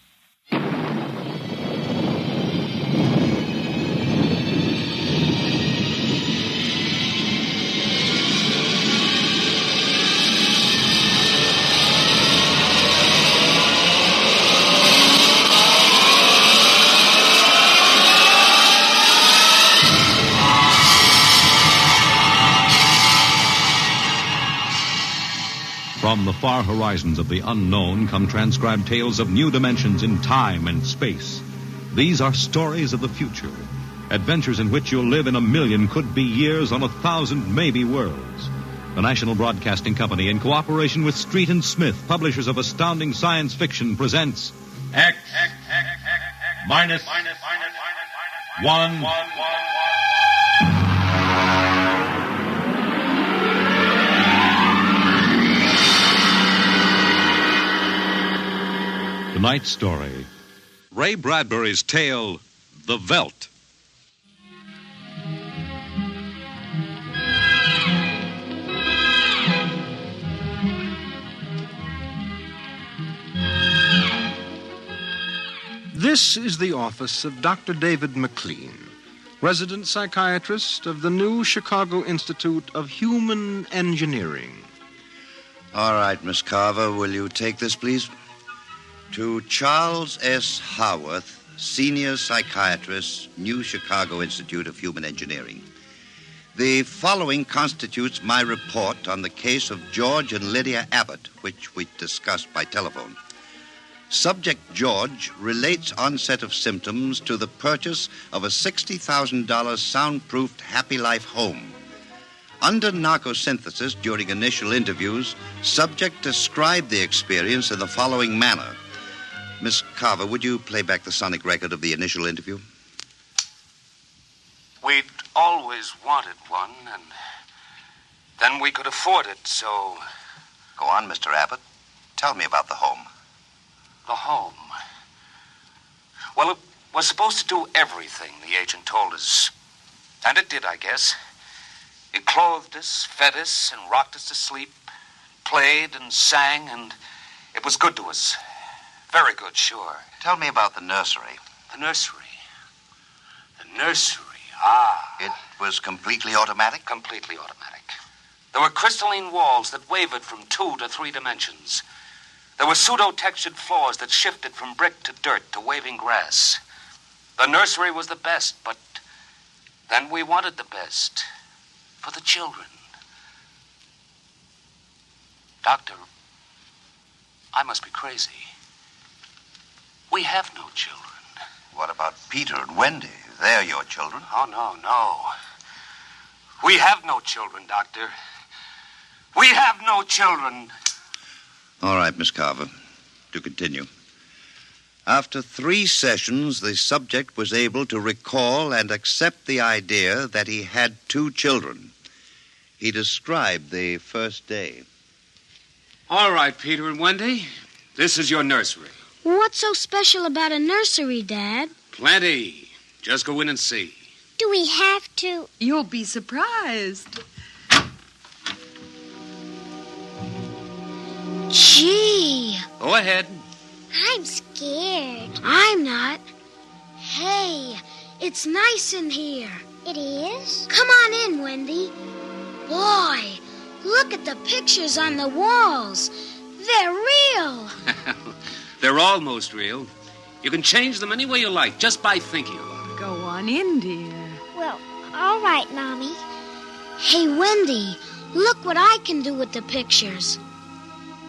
From the far horizons of the unknown come transcribed tales of new dimensions in time and space. These are stories of the future, adventures in which you'll live in 1,000,000 could-be years on 1,000 maybe worlds. The National Broadcasting Company, in cooperation with Street and Smith, publishers of astounding science fiction, presents X-1. Tonight's story, Ray Bradbury's tale, The Veldt. This is the office of Dr. David McLean, resident psychiatrist of the new Chicago Institute of Human Engineering. All right, Miss Carver, will you take this, please? To Charles S. Haworth, senior psychiatrist, New Chicago Institute of Human Engineering. The following constitutes my report on the case of George and Lydia Abbott, which we discussed by telephone. Subject George relates onset of symptoms to the purchase of a $60,000 soundproofed Happy Life home. Under narcosynthesis during initial interviews, subject described the experience in the following manner. Miss Carver, would you play back the sonic record of the initial interview? We'd always wanted one, and then we could afford it, so... Go on, Mr. Abbott. Tell me about the home. The home. Well, it was supposed to do everything, the agent told us. And it did, I guess. It clothed us, fed us, and rocked us to sleep. Played and sang, and it was good to us. Very good, sure. Tell me about the nursery. The nursery. The nursery, It was completely automatic? Completely automatic. There were crystalline walls that wavered from 2 to 3 dimensions. There were pseudo-textured floors that shifted from brick to dirt to waving grass. The nursery was the best, but then we wanted the best for the children. Doctor, I must be crazy. We have no children. What about Peter and Wendy? They're your children. Oh, no. We have no children, Doctor. We have no children. All right, Miss Carver. To continue. After 3 sessions, the subject was able to recall and accept the idea that he had 2 children. He described the first day. All right, Peter and Wendy. This is your nursery. What's so special about a nursery, Dad? Plenty. Just go in and see. Do we have to? You'll be surprised. Gee. Go ahead. I'm scared. I'm not. Hey, it's nice in here. It is? Come on in, Wendy. Boy, look at the pictures on the walls. They're real. They're almost real. You can change them any way you like, just by thinking about it. Go on in, dear. Well, all right, Mommy. Hey, Wendy, look what I can do with the pictures.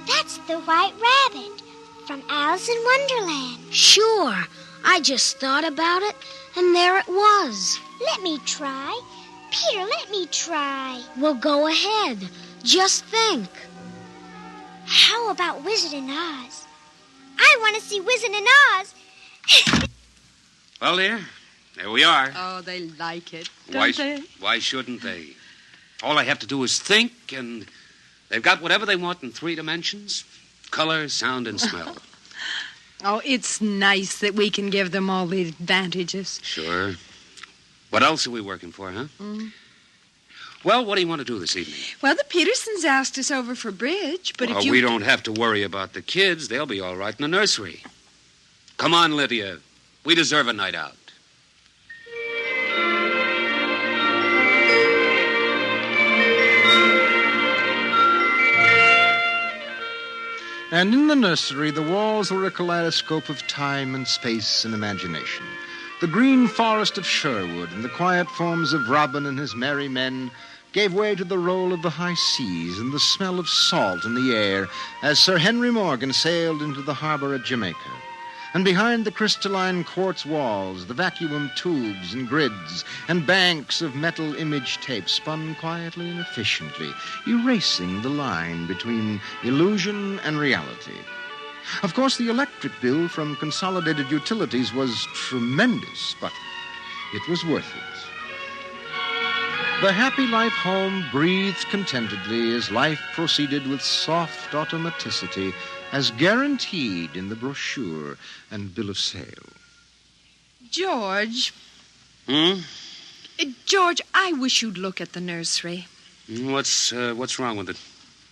That's the White Rabbit from Alice in Wonderland. Sure. I just thought about it, and there it was. Let me try. Peter, let me try. Well, go ahead. Just think. How about Wizard in Oz? I want to see Wizard in Oz. Well, dear, there we are. Oh, they like it, don't they? Why shouldn't they? All I have to do is think, and they've got whatever they want in 3 dimensions. Color, sound, and smell. Oh, it's nice that we can give them all the advantages. Sure. What else are we working for, huh? Well, what do you want to do this evening? Well, the Petersons asked us over for bridge, but if you... we don't have to worry about the kids. They'll be all right in the nursery. Come on, Lydia. We deserve a night out. And in the nursery, the walls were a kaleidoscope of time and space and imagination. The green forest of Sherwood and the quiet forms of Robin and his merry men gave way to the roll of the high seas and the smell of salt in the air as Sir Henry Morgan sailed into the harbor at Jamaica. And behind the crystalline quartz walls, the vacuum tubes and grids and banks of metal image tape spun quietly and efficiently, erasing the line between illusion and reality. Of course, the electric bill from Consolidated Utilities was tremendous, but it was worth it. The Happy Life home breathed contentedly as life proceeded with soft automaticity as guaranteed in the brochure and bill of sale. George. George, I wish you'd look at the nursery. What's wrong with it?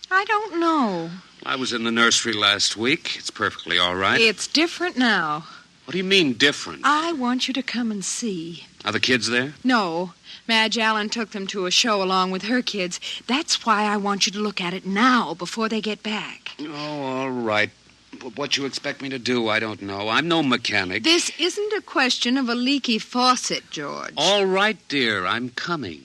I don't know. I was in the nursery last week. It's perfectly all right. It's different now. What do you mean, different? I want you to come and see. Are the kids there? No. Madge Allen took them to a show along with her kids. That's why I want you to look at it now, before they get back. Oh, all right. But what you expect me to do, I don't know. I'm no mechanic. This isn't a question of a leaky faucet, George. All right, dear. I'm coming.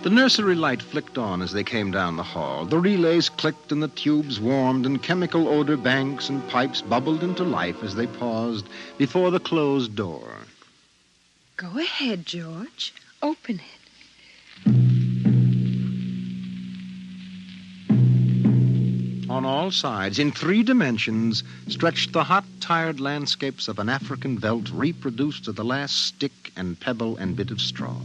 The nursery light flicked on as they came down the hall. The relays clicked and the tubes warmed and chemical odor banks and pipes bubbled into life as they paused before the closed door. Go ahead, George. Open it. On all sides, in 3 dimensions, stretched the hot, tired landscapes of an African veldt reproduced to the last stick and pebble and bit of straw.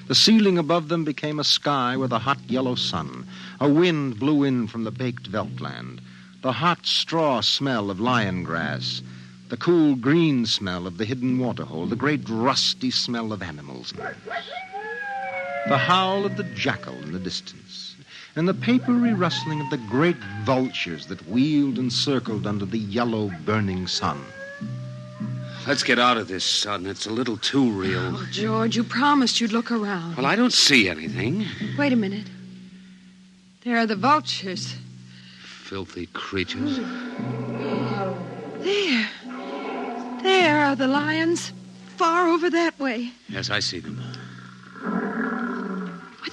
The ceiling above them became a sky with a hot yellow sun. A wind blew in from the baked veldtland. The hot straw smell of lion grass. The cool green smell of the hidden waterhole. The great rusty smell of animals. The howl of the jackal in the distance. And the papery rustling of the great vultures that wheeled and circled under the yellow burning sun. Let's get out of this, son. It's a little too real. Oh, George, you promised you'd look around. Well, I don't see anything. Wait a minute. There are the vultures. Filthy creatures. There. There are the lions. Far over that way. Yes, I see them.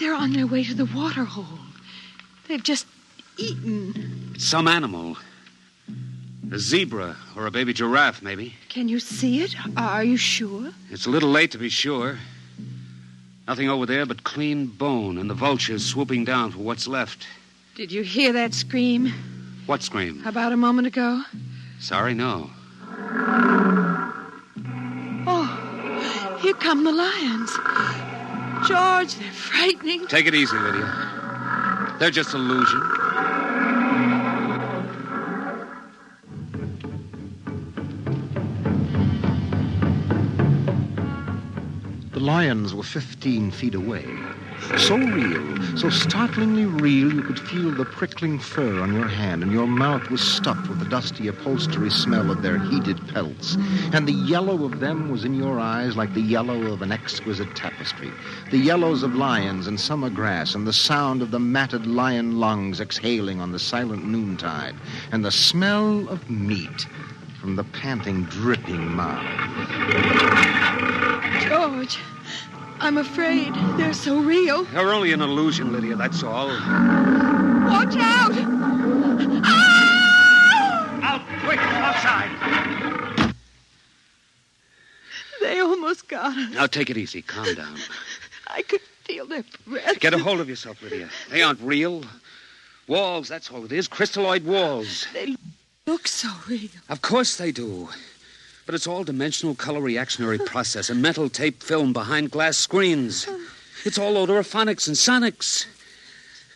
They're on their way to the water hole. They've just eaten. It's some animal. A zebra or a baby giraffe, maybe. Can you see it? Are you sure? It's a little late to be sure. Nothing over there but clean bone and the vultures swooping down for what's left. Did you hear that scream? What scream? About a moment ago? Sorry, no. Oh, here come the lions. George, they're frightening. Take it easy, Lydia. They're just illusion. The lions were 15 feet away. So real, so startlingly real, you could feel the prickling fur on your hand, and your mouth was stuffed with the dusty upholstery smell of their heated pelts. And the yellow of them was in your eyes like the yellow of an exquisite tapestry. The yellows of lions and summer grass, and the sound of the matted lion lungs exhaling on the silent noontide, and the smell of meat from the panting, dripping mouth. George, I'm afraid they're so real. They're only an illusion, Lydia, that's all. Watch out! Ah! Out, quick, outside! They almost got us. Now, take it easy. Calm down. I could feel their breath. Get a hold of yourself, Lydia. They aren't real. Walls, that's all it is. Crystalloid walls. They look so real. Of course they do. But it's all dimensional color reactionary process, a metal tape film behind glass screens. It's all odorophonics and sonics.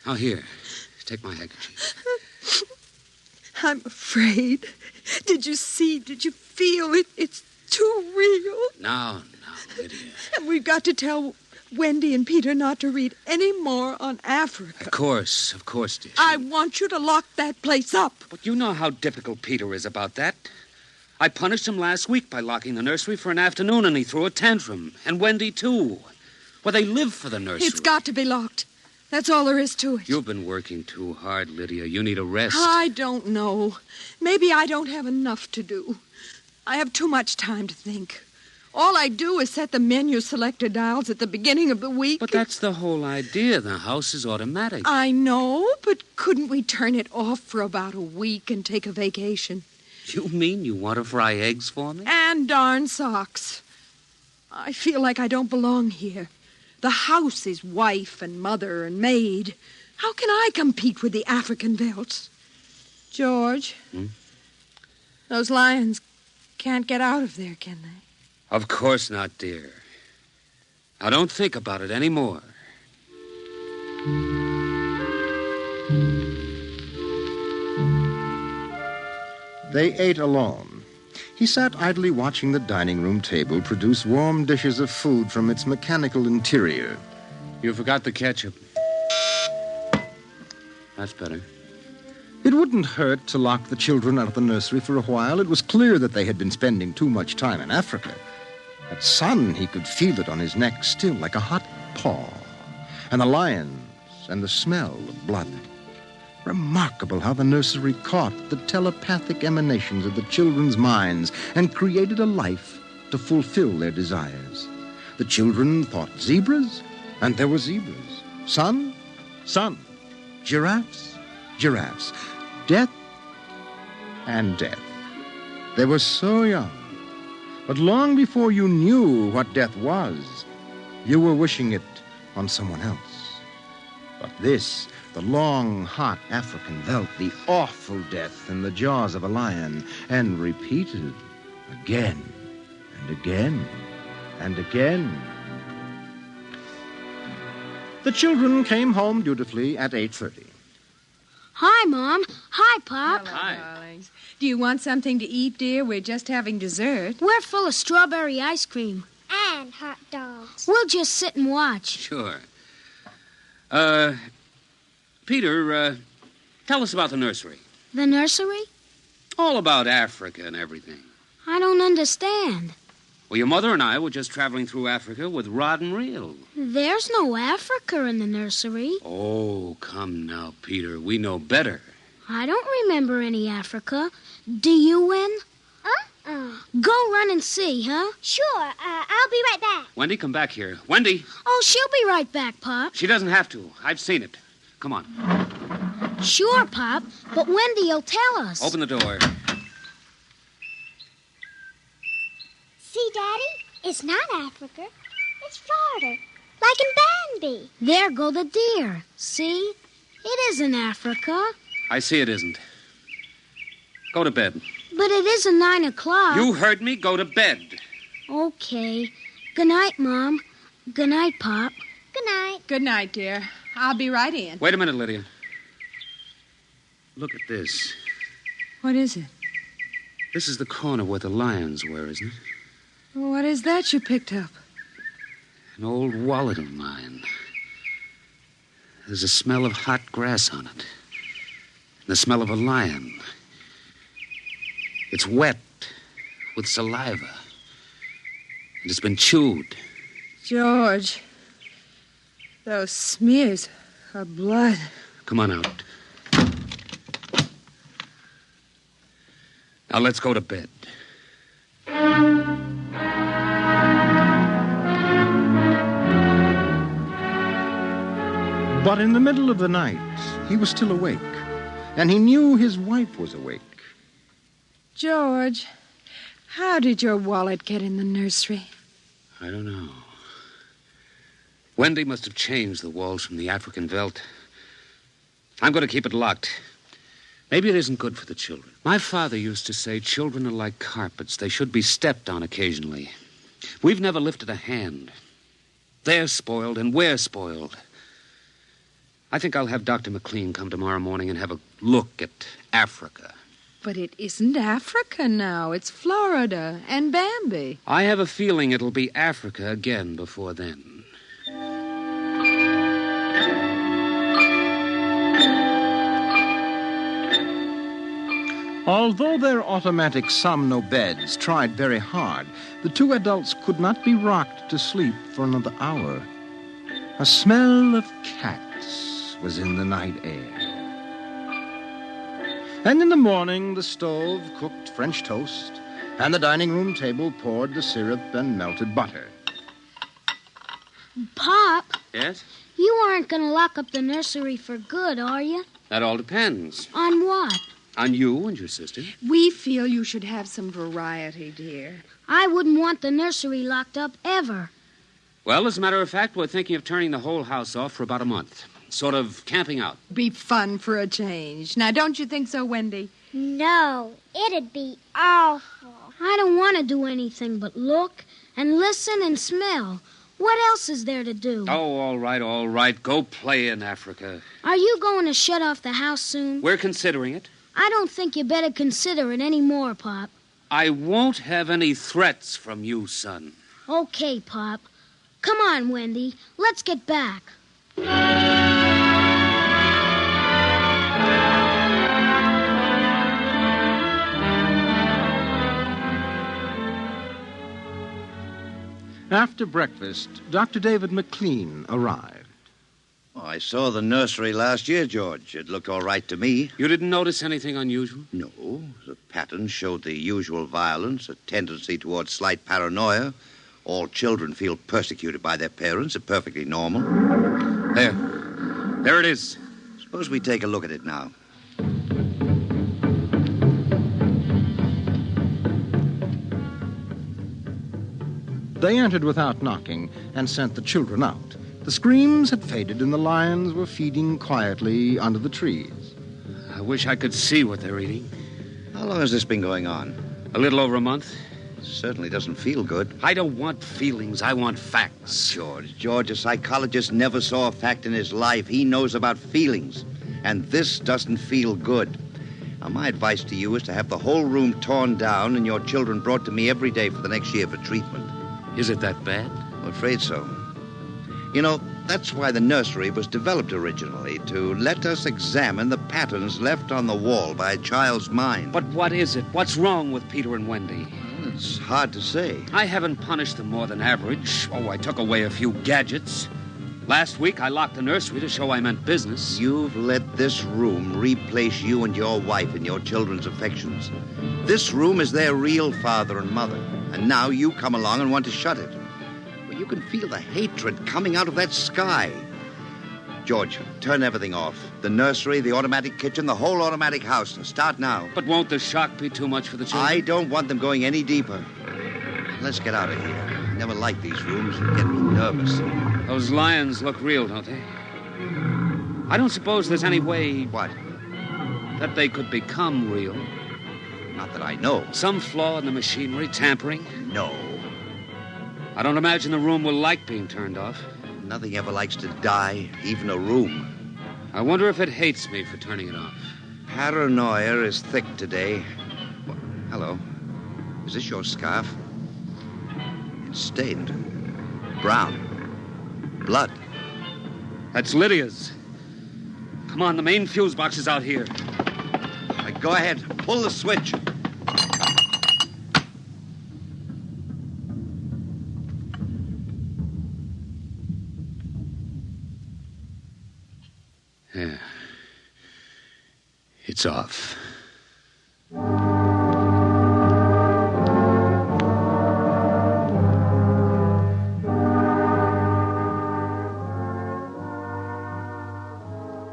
Now, here, take my handkerchief. I'm afraid. Did you see? Did you feel it? It's too real. Now, Lydia. And we've got to tell Wendy and Peter not to read any more on Africa. Of course, dear. I want you to lock that place up. But you know how difficult Peter is about that. I punished him last week by locking the nursery for an afternoon, and he threw a tantrum. And Wendy, too. Well, they live for the nursery. It's got to be locked. That's all there is to it. You've been working too hard, Lydia. You need a rest. I don't know. Maybe I don't have enough to do. I have too much time to think. All I do is set the menu selector dials at the beginning of the week. But that's the whole idea. The house is automatic. I know, but couldn't we turn it off for about a week and take a vacation? You mean you want to fry eggs for me? And darn socks. I feel like I don't belong here. The house is wife and mother and maid. How can I compete with the African Veldts? George, those lions can't get out of there, can they? Of course not, dear. Now, don't think about it anymore. They ate alone. He sat idly watching the dining room table produce warm dishes of food from its mechanical interior. You forgot the ketchup. That's better. It wouldn't hurt to lock the children out of the nursery for a while. It was clear that they had been spending too much time in Africa. At sun, he could feel it on his neck still, like a hot paw. And the lions and the smell of blood. Remarkable how the nursery caught the telepathic emanations of the children's minds and created a life to fulfill their desires. The children thought zebras, and there were zebras. Sun, sun. Giraffes, giraffes. Death and death. They were so young. But long before you knew what death was, you were wishing it on someone else. But this, the long, hot African veldt, the awful death in the jaws of a lion, and repeated again and again and again. The children came home dutifully at 8:30. Hi, Mom. Hi, Pop. Hello, darlings. Do you want something to eat, dear? We're just having dessert. We're full of strawberry ice cream. And hot dogs. We'll just sit and watch. Sure. Peter, tell us about the nursery. The nursery? All about Africa and everything. I don't understand. Well, your mother and I were just traveling through Africa with rod and reel. There's no Africa in the nursery. Oh, come now, Peter. We know better. I don't remember any Africa. Do you, Wen? Go run and see, huh? Sure. I'll be right back. Wendy, come back here. Wendy! Oh, she'll be right back, Pop. She doesn't have to. I've seen it. Come on. Sure, Pop, but Wendy'll tell us. Open the door. See, Daddy? It's not Africa. It's Florida. Like in Banby. There go the deer. See? It isn't Africa. I see it isn't. Go to bed. But it isn't 9 o'clock. You heard me. Go to bed. Okay. Good night, Mom. Good night, Pop. Good night. Good night, dear. I'll be right in. Wait a minute, Lydia. Look at this. What is it? This is the corner where the lions were, isn't it? What is that you picked up? An old wallet of mine. There's a smell of hot grass on it. And the smell of a lion. It's wet with saliva. And it's been chewed. George, those smears of blood. Come on out. Now let's go to bed. But in the middle of the night, he was still awake, and he knew his wife was awake. George, how did your wallet get in the nursery? I don't know. Wendy must have changed the walls from the African veldt. I'm going to keep it locked. Maybe it isn't good for the children. My father used to say children are like carpets. They should be stepped on occasionally. We've never lifted a hand. They're spoiled and we're spoiled. I think I'll have Dr. McLean come tomorrow morning and have a look at Africa. But it isn't Africa now. It's Florida and Bambi. I have a feeling it'll be Africa again before then. Although their automatic som-no-beds tried very hard, the two adults could not be rocked to sleep for another hour. A smell of cats was in the night air. And in the morning, the stove cooked French toast, and the dining room table poured the syrup and melted butter. Pop, Yes? you aren't going to lock up the nursery for good, are you? That all depends. On what? On you and your sister. We feel you should have some variety, dear. I wouldn't want the nursery locked up ever. Well, as a matter of fact, we're thinking of turning the whole house off for about a month. Sort of camping out. Be fun for a change. Now, don't you think so, Wendy? No, it'd be awful. I don't want to do anything but look and listen and smell. What else is there to do? Oh, all right. Go play in Africa. Are you going to shut off the house soon? We're considering it. I don't think you better consider it any more, Pop. I won't have any threats from you, son. Okay, Pop. Come on, Wendy. Let's get back. After breakfast, Dr. David McLean arrived. Oh, I saw the nursery last year, George. It looked all right to me. You didn't notice anything unusual? No. The pattern showed the usual violence, a tendency towards slight paranoia. All children feel persecuted by their parents. It's perfectly normal. There it is. Suppose we take a look at it now. They entered without knocking and sent the children out. The screams had faded and the lions were feeding quietly under the trees. I wish I could see what they're eating. How long has this been going on? A little over a month. Certainly doesn't feel good. I don't want feelings. I want facts. George, a psychologist never saw a fact in his life. He knows about feelings. And this doesn't feel good. Now, my advice to you is to have the whole room torn down and your children brought to me every day for the next year for treatment. Is it that bad? I'm afraid so. You know, that's why the nursery was developed originally, to let us examine the patterns left on the wall by a child's mind. But what is it? What's wrong with Peter and Wendy? It's hard to say. I haven't punished them more than average. Oh, I took away a few gadgets. Last week, I locked the nursery to show I meant business. You've let this room replace you and your wife in your children's affections. This room is their real father and mother. And now you come along and want to shut it. Well, you can feel the hatred coming out of that sky. George, turn everything off. The nursery, the automatic kitchen, the whole automatic house. Start now. But won't the shock be too much for the children? I don't want them going any deeper. Let's get out of here. I never like these rooms. They get me nervous. Those lions look real, don't they? I don't suppose there's any way... What? That they could become real. Not that I know. Some flaw in the machinery, tampering? No. I don't imagine the room will like being turned off. Nothing ever likes to die, even a room. I wonder if it hates me for turning it off. Paranoia is thick today. Well, hello. Is this your scarf? It's stained. Brown. Blood. That's Lydia's. Come on, the main fuse box is out here. Go ahead. Pull the switch. Yeah. It's off.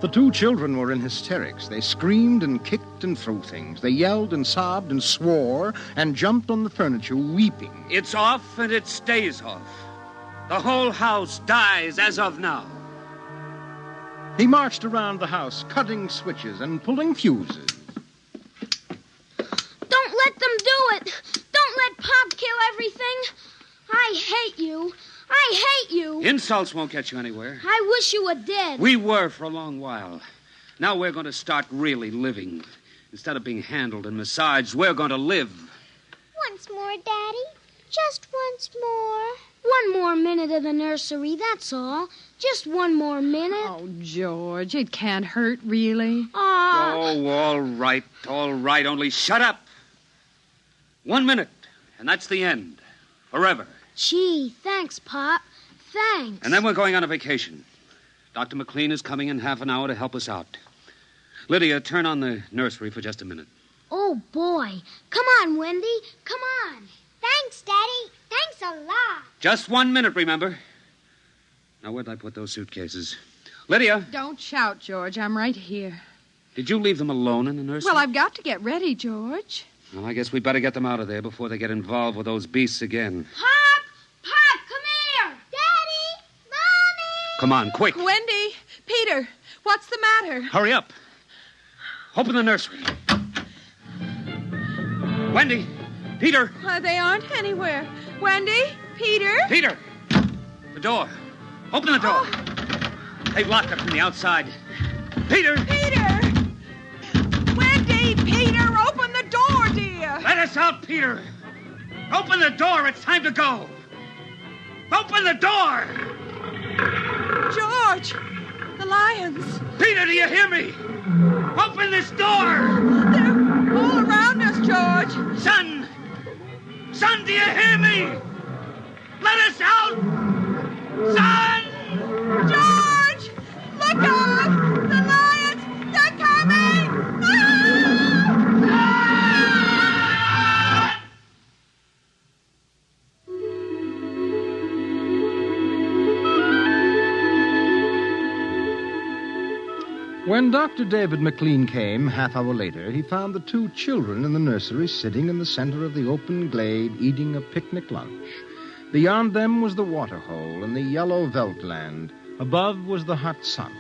The two children were in hysterics. They screamed and kicked and threw things. They yelled and sobbed and swore and jumped on the furniture, weeping. It's off and it stays off. The whole house dies as of now. He marched around the house, cutting switches and pulling fuses. Don't let them do it. Don't let Pop kill everything. I hate you. I hate you. Insults won't get you anywhere. I wish you were dead. We were for a long while. Now we're going to start really living. Instead of being handled and massaged, we're going to live. Once more, Daddy. Just once more. One more minute of the nursery, that's all. Just one more minute. Oh, George, it can't hurt, really. Oh, all right. Only shut up. 1 minute, and that's the end. Forever. Gee, thanks, Pop. Thanks. And then we're going on a vacation. Dr. McLean is coming in half an hour to help us out. Lydia, turn on the nursery for just a minute. Oh, boy. Come on, Wendy. Come on. Thanks, Daddy. Thanks a lot. Just 1 minute, remember? Now, where'd I put those suitcases? Lydia! Don't shout, George. I'm right here. Did you leave them alone in the nursery? Well, I've got to get ready, George. Well, I guess we'd better get them out of there before they get involved with those beasts again. Pop! Pop, come here! Daddy! Mommy! Come on, quick. Wendy! Peter! What's the matter? Hurry up. Open the nursery. Wendy! Peter! They aren't anywhere. Wendy? Peter? Peter! The door. Open the door. They've locked it from the outside. Peter! Peter! Wendy! Peter! Open the door, dear! Let us out, Peter! Open the door. It's time to go. Open the door! George! The lions! Peter, do you hear me? Open this door! They're all around us, George! Son! Son, do you hear me? Let us out! Son! George! Look out! The lions! They're coming! When Dr. David McLean came, half hour later, he found the two children in the nursery sitting in the center of the open glade eating a picnic lunch. Beyond them was the waterhole and the yellow Veldt land. Above was the hot sun.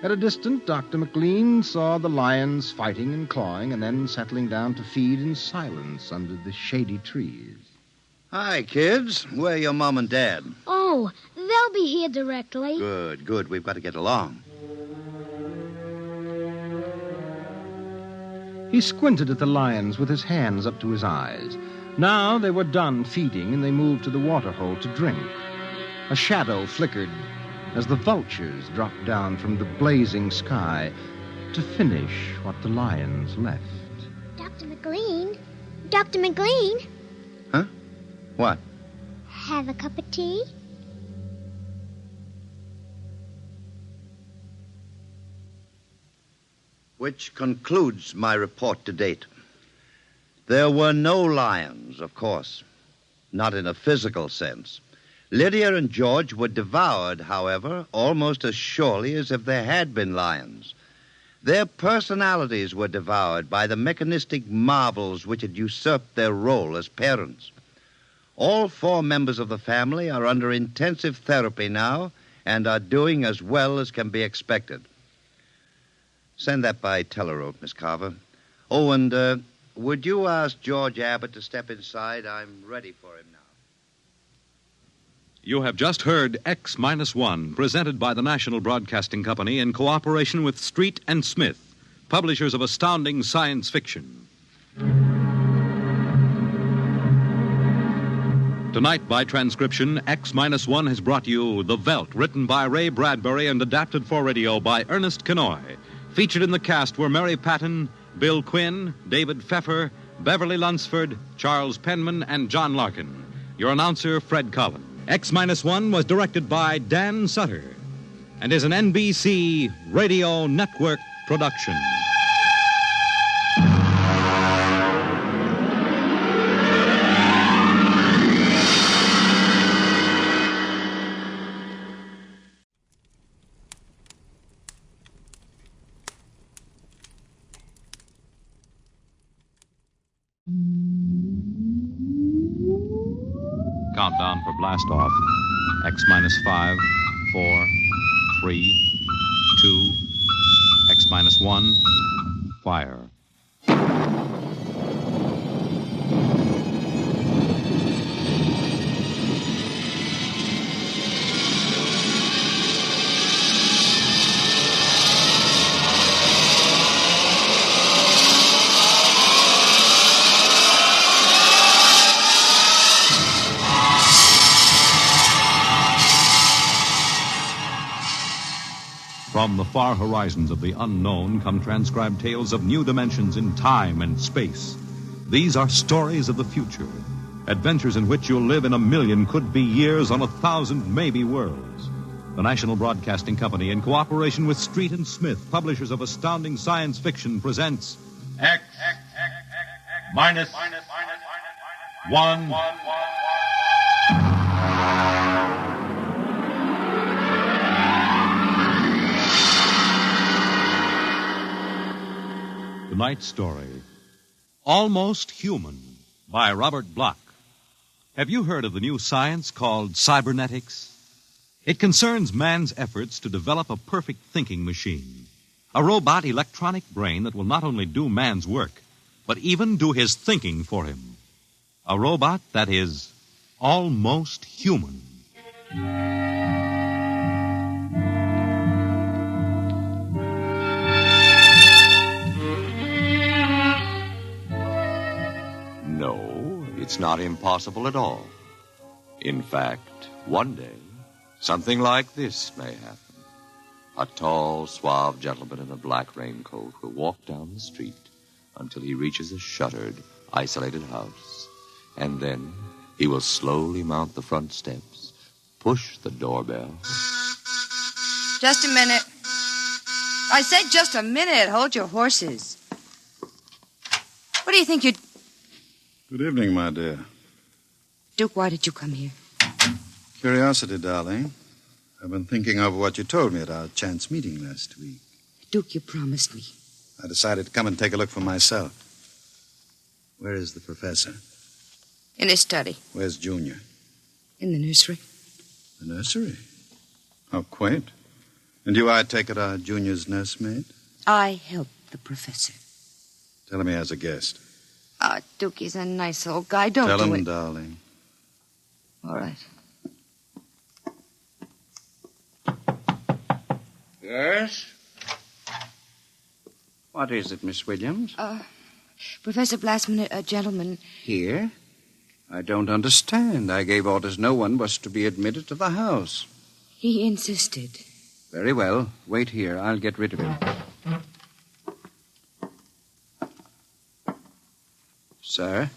At a distance, Dr. McLean saw the lions fighting and clawing and then settling down to feed in silence under the shady trees. Hi, kids. Where are your mom and dad? Oh, they'll be here directly. Good. We've got to get along. He squinted at the lions with his hands up to his eyes. Now they were done feeding, and they moved to the waterhole to drink. A shadow flickered as the vultures dropped down from the blazing sky to finish what the lions left. Dr. McLean? Dr. McLean? Huh? What? Have a cup of tea? Which concludes my report to date. There were no lions, of course. Not in a physical sense. Lydia and George were devoured, however, almost as surely as if there had been lions. Their personalities were devoured by the mechanistic marvels which had usurped their role as parents. All four members of the family are under intensive therapy now and are doing as well as can be expected. Send that by telerope, Miss Carver. Oh, and would you ask George Abbott to step inside? I'm ready for him now. You have just heard X-1, presented by the National Broadcasting Company in cooperation with Street and Smith, publishers of astounding science fiction. Tonight, by transcription, X-1 has brought you The Veldt, written by Ray Bradbury and adapted for radio by Ernest Kinoy. Featured in the cast were Mary Patton, Bill Quinn, David Pfeffer, Beverly Lunsford, Charles Penman, and John Larkin. Your announcer, Fred Collins. X-1 was directed by Dan Sutter and is an NBC Radio Network production. Countdown for blast off. X-5, 4, 3, 2, X-1, fire. From the far horizons of the unknown come transcribed tales of new dimensions in time and space. These are stories of the future, adventures in which you'll live in a million could-be years on 1,000 maybe worlds. The National Broadcasting Company, in cooperation with Street and Smith, publishers of astounding science fiction, presents X-1. Tonight's story, Almost Human, by Robert Bloch. Have you heard of the new science called cybernetics? It concerns man's efforts to develop a perfect thinking machine, a robot electronic brain that will not only do man's work, but even do his thinking for him. A robot that is almost human. No, it's not impossible at all. In fact, one day, something like this may happen. A tall, suave gentleman in a black raincoat will walk down the street until he reaches a shuttered, isolated house. And then, He will slowly mount the front steps, push the doorbell. Just a minute. I said just a minute. Hold your horses. What do you think you'd... Good evening, my dear. Duke, why did you come here? Curiosity, darling. I've been thinking over what you told me at our chance meeting last week. Duke, you promised me. I decided to come and take a look for myself. Where is the professor? In his study. Where's Junior? In the nursery. The nursery? How quaint. And you, I take it, are Junior's nursemaid? I help the professor. Tell him he has a guest. Duke, he's a nice old guy. Don't Tell do him, it. darling. All right. Yes? What is it, Miss Williams? Professor Blasman, a gentleman... Here? I don't understand. I gave orders no one was to be admitted to the house. He insisted. Very well. Wait here. I'll get rid of him. Sir?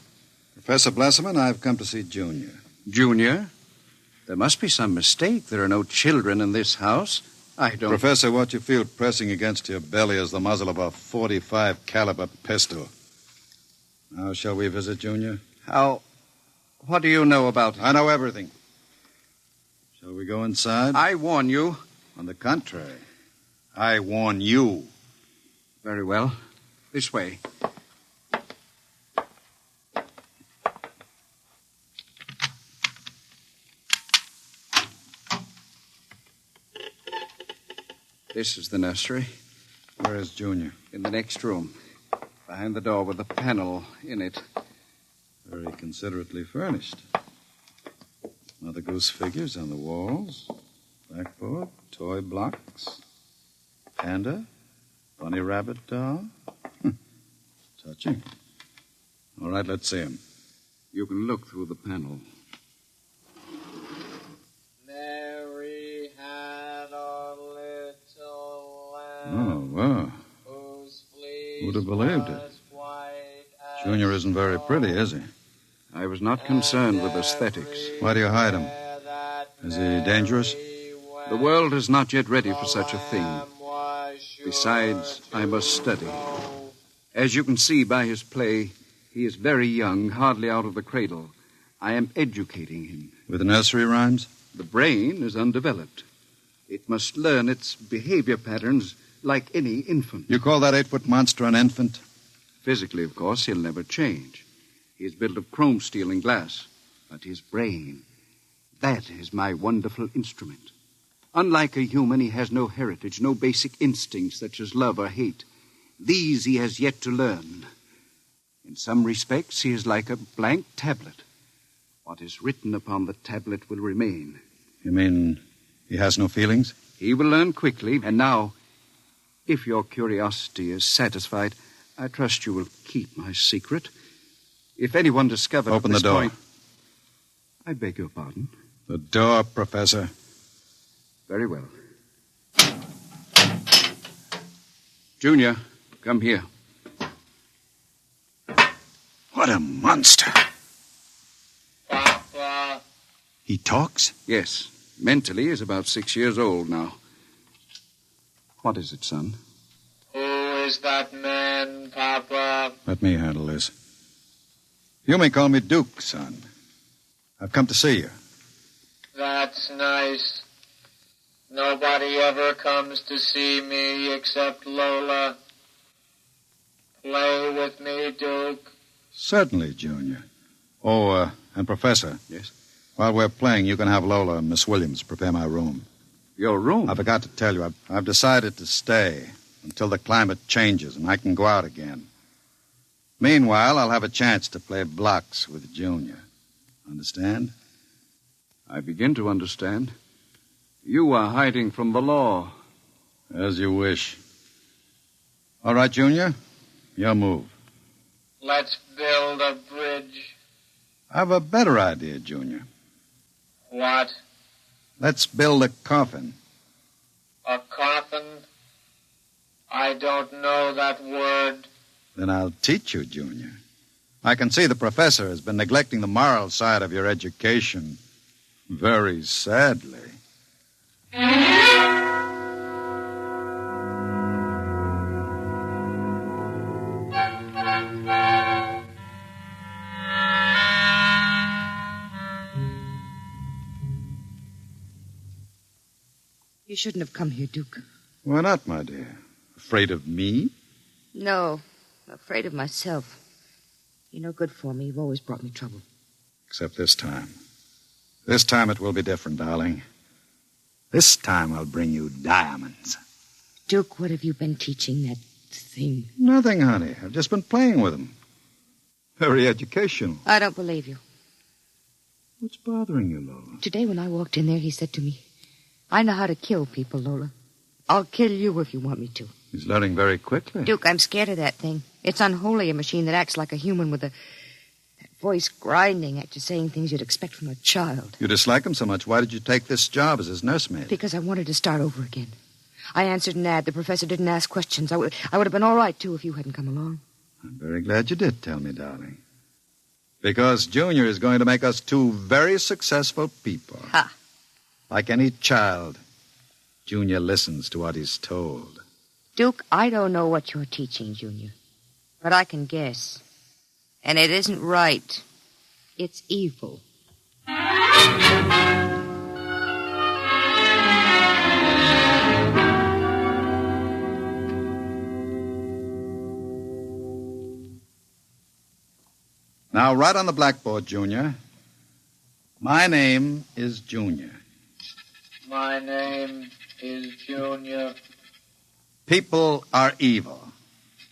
Professor Blasman, I've come to see Junior. Junior? There must be some mistake. There are no children in this house. I don't... Professor, what you feel pressing against your belly is the muzzle of a .45 caliber pistol. Now, shall we visit Junior? How... What do you know about it? I know everything. Shall we go inside? I warn you. On the contrary, I warn you. Very well. This way. This is the nursery. Where is Junior? In the next room. Behind the door with a panel in it. Very considerately furnished. Mother Goose figures on the walls. Blackboard, toy blocks. Panda, bunny rabbit doll. Touching. All right, let's see him. You can look through the panel. Mary had a little Oh, lamb. wow. Who'd have believed it? Junior isn't very pretty, is he? I was not concerned with aesthetics. Why do you hide him? Is he dangerous? The world is not yet ready for such a thing. Besides, I must study. As you can see by his play, he is very young, hardly out of the cradle. I am educating him. With nursery rhymes? The brain is undeveloped. It must learn its behavior patterns like any infant. You call that 8-foot monster an infant? Physically, of course, he'll never change. He is built of chrome steel and glass. But his brain, that is my wonderful instrument. Unlike a human, he has no heritage, no basic instincts such as love or hate. These he has yet to learn. In some respects, he is like a blank tablet. What is written upon the tablet will remain. You mean he has no feelings? He will learn quickly, and now, if your curiosity is satisfied, I trust you will keep my secret. If anyone discovers... Open the door. I beg your pardon? The door, Professor. Very well. Junior, come here. What a monster. Papa. He talks? Yes. Mentally, he's about 6 years old now. What is it, son? Who is that man, Papa? Let me handle this. You may call me Duke, son. I've come to see you. That's nice. Nobody ever comes to see me except Lola. Play with me, Duke. Certainly, Junior. Oh, and Professor. Yes? While we're playing, you can have Lola and Miss Williams prepare my room. Your room? I forgot to tell you, I've decided to stay until the climate changes and I can go out again. Meanwhile, I'll have a chance to play blocks with Junior. Understand? I begin to understand. You are hiding from the law. As you wish. All right, Junior. Your move. Let's build a bridge. I've a better idea, Junior. What? Let's build a coffin. A coffin? I don't know that word. Then I'll teach you, Junior. I can see the professor has been neglecting the moral side of your education. Very sadly. You shouldn't have come here, Duke. Why not, my dear? Afraid of me? No, I'm afraid of myself. You're no good for me. You've always brought me trouble. Except this time. This time it will be different, darling. This time I'll bring you diamonds. Duke, what have you been teaching that thing? Nothing, honey. I've just been playing with them. Very educational. I don't believe you. What's bothering you, Lola? Today when I walked in there, he said to me, I know how to kill people, Lola. I'll kill you if you want me to. He's learning very quickly. Duke, I'm scared of that thing. It's unholy, a machine that acts like a human with that voice grinding at you, saying things you'd expect from a child. You dislike him so much. Why did you take this job as his nursemaid? Because I wanted to start over again. I answered an ad. The professor didn't ask questions. I would have been all right, too, if you hadn't come along. I'm very glad you did tell me, darling. Because Junior is going to make us two very successful people. Ha! Like any child, Junior listens to what he's told. Duke, I don't know what you're teaching, Junior. But I can guess. And it isn't right. It's evil. Now, write on the blackboard, Junior. My name is Junior. My name is Junior. People are evil.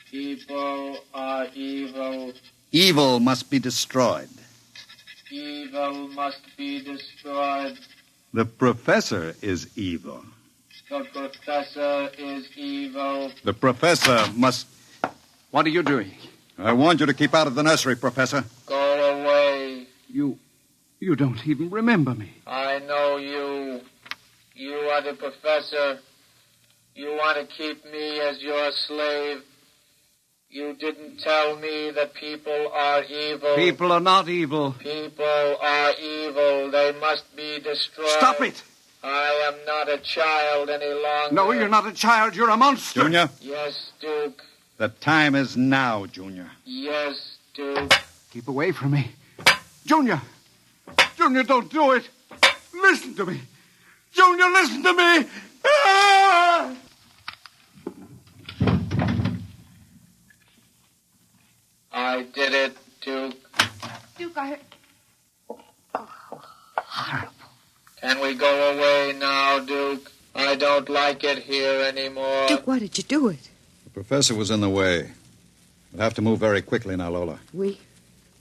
People are evil. Evil must be destroyed. Evil must be destroyed. The professor is evil. The professor is evil. The professor must... What are you doing? I warned you to keep out of the nursery, Professor. Go away. You don't even remember me. I know you. You are the professor. You want to keep me as your slave. You didn't tell me that people are evil. People are not evil. People are evil. They must be destroyed. Stop it! I am not a child any longer. No, you're not a child. You're a monster. Junior? Yes, Duke. The time is now, Junior. Yes, Duke. Keep away from me. Junior! Junior, don't do it! Listen to me! Junior, listen to me! Ah! I did it, Duke. Duke, I heard... Horrible. Can we go away now, Duke? I don't like it here anymore. Duke, why did you do it? The professor was in the way. We'll have to move very quickly now, Lola. We?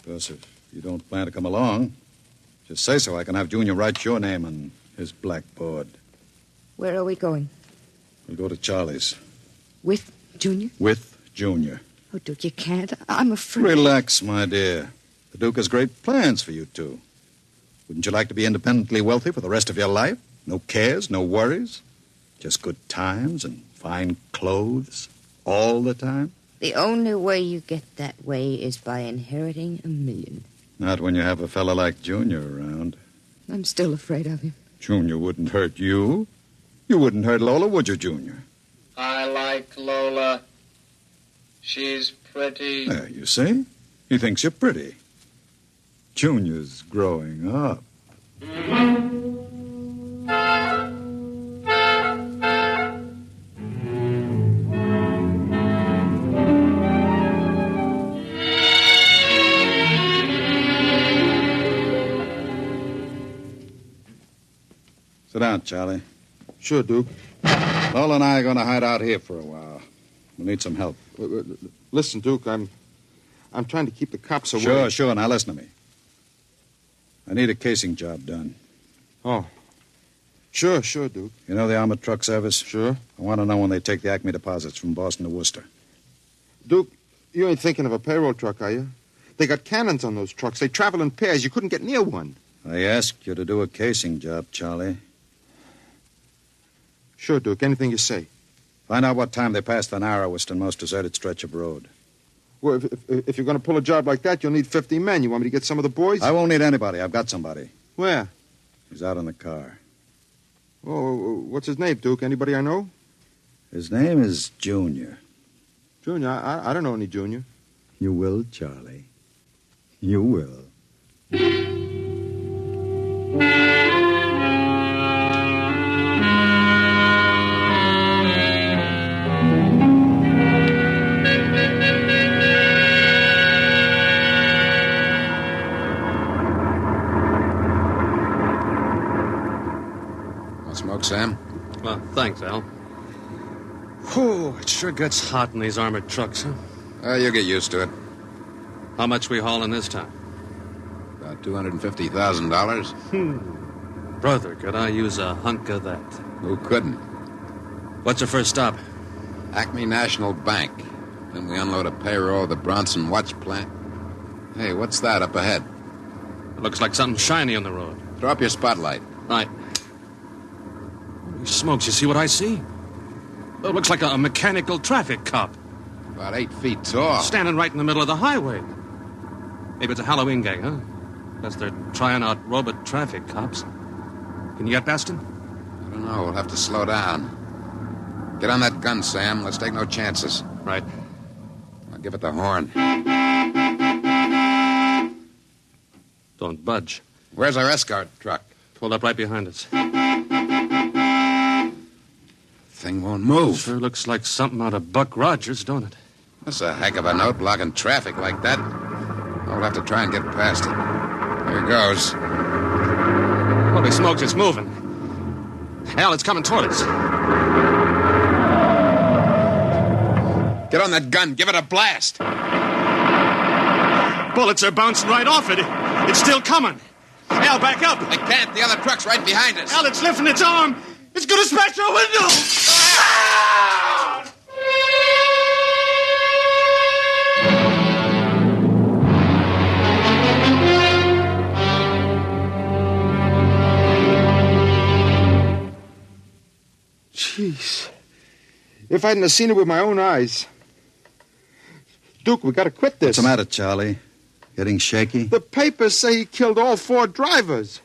Professor, if you don't plan to come along, just say so. I can have Junior write your name on his blackboard. Where are we going? We'll go to Charlie's. With Junior? With Junior. Oh, Duke, you can't. I'm afraid. Relax, my dear. The Duke has great plans for you two. Wouldn't you like to be independently wealthy for the rest of your life? No cares, no worries? Just good times and fine clothes all the time? The only way you get that way is by inheriting $1 million. Not when you have a fellow like Junior around. I'm still afraid of him. Junior wouldn't hurt you. You wouldn't hurt Lola, would you, Junior? I like Lola. She's pretty. There, you see? He thinks you're pretty. Junior's growing up. Sit down, Charlie. Sure, Duke. Lola and I are going to hide out here for a while. We'll need some help. Listen, Duke, I'm trying to keep the cops away. Sure. Now listen to me. I need a casing job done. Oh. Sure, Duke. You know the armored truck service? Sure. I want to know when they take the Acme deposits from Boston to Worcester. Duke, you ain't thinking of a payroll truck, are you? They got cannons on those trucks. They travel in pairs. You couldn't get near one. I asked you to do a casing job, Charlie. Sure, Duke. Anything you say. Find out what time they passed the narrowest and most deserted stretch of road. Well, if you're going to pull a job like that, you'll need 50 men. You want me to get some of the boys? I won't need anybody. I've got somebody. Where? He's out in the car. Oh, what's his name, Duke? Anybody I know? His name is Junior. Junior? I don't know any Junior. You will, Charlie. You will. Smoke, Sam? Well, thanks, Al. Whew, it sure gets hot in these armored trucks, huh? You'll get used to it. How much we hauling this time? About $250,000. Brother, could I use a hunk of that? Who couldn't? What's your first stop? Acme National Bank. Then we unload a payroll at the Bronson Watch Plant. Hey, what's that up ahead? It looks like something shiny on the road. Throw up your spotlight. Right. Holy smokes, you see what I see? It looks like a mechanical traffic cop. About 8 feet tall. Standing right in the middle of the highway. Maybe it's a Halloween gang, huh? Guess they're trying out robot traffic cops. Can you get past him? I don't know. We'll have to slow down. Get on that gun, Sam. Let's take no chances. Right. I'll give it the horn. Don't budge. Where's our escort truck? Pulled up right behind us. Thing won't move. Sure looks like something out of Buck Rogers, don't it? That's a heck of a note, blocking traffic like that. I'll have to try and get past it. Here goes. Holy smokes, it's moving. Hell, it's coming toward us. Get on that gun. Give it a blast. Bullets are bouncing right off it. It's still coming. Al, back up. I can't. The other truck's right behind us. Al, it's lifting its arm. It's going to smash our window. Jeez. If I hadn't have seen it with my own eyes. Duke, we got to quit this. What's the matter, Charlie? Getting shaky? The papers say he killed all 4 drivers.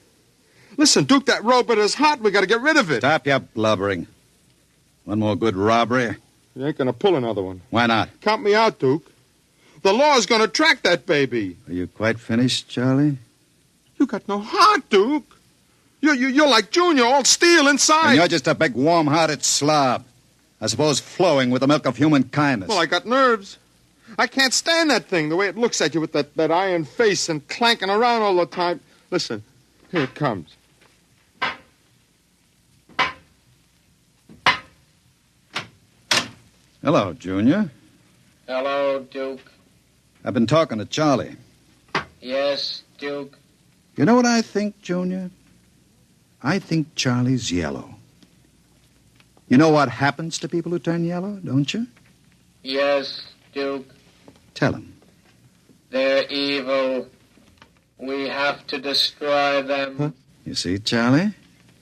Listen, Duke, that robot is hot. We got to get rid of it. Stop your blubbering. One more good robbery. You ain't going to pull another one. Why not? Count me out, Duke. The law's going to track that baby. Are you quite finished, Charlie? You got no heart, Duke. You're like Junior, all steel inside. And you're just a big, warm-hearted slob. I suppose flowing with the milk of human kindness. Well, I got nerves. I can't stand that thing, the way it looks at you with that iron face and clanking around all the time. Listen, here it comes. Hello, Junior. Hello, Duke. I've been talking to Charlie. Yes, Duke. You know what I think, Junior? I think Charlie's yellow. You know what happens to people who turn yellow, don't you? Yes, Duke. Tell him. They're evil. We have to destroy them. Huh? You see, Charlie?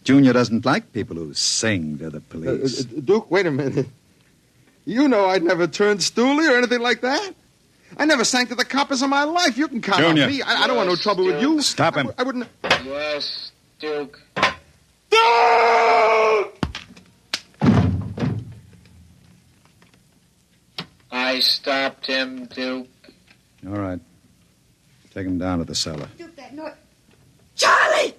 Junior doesn't like people who sing to the police. Duke, wait a minute. You know I'd never turned stoolie or anything like that. I never sang to the coppers in my life. You can count Junior. on me. I don't want no trouble with you. Stop him. I wouldn't... Yes, Duke. I stopped him, Duke. All right. Take him down to the cellar. Duke, that noise. Charlie!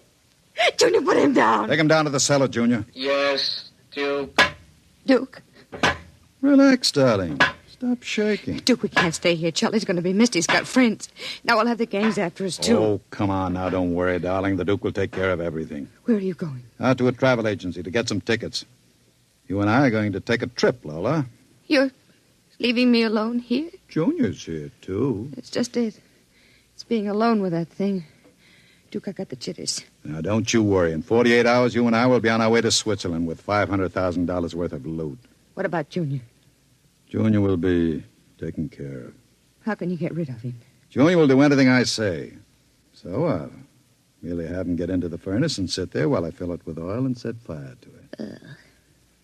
Junior, put him down. Take him down to the cellar, Junior. Yes, Duke. Duke. Relax, darling. Stop shaking. Duke, we can't stay here. Charlie's going to be missed. He's got friends. Now we'll have the gangs after us, too. Oh, come on now. Don't worry, darling. The Duke will take care of everything. Where are you going? Out to a travel agency to get some tickets. You and I are going to take a trip, Lola. You're leaving me alone here? Junior's here, too. That's just it. It's being alone with that thing. Duke, I got the jitters. Now, don't you worry. In 48 hours, you and I will be on our way to Switzerland with $500,000 worth of loot. What about Junior? Junior will be taken care of. How can you get rid of him? Junior will do anything I say. So I'll merely have him get into the furnace and sit there while I fill it with oil and set fire to it.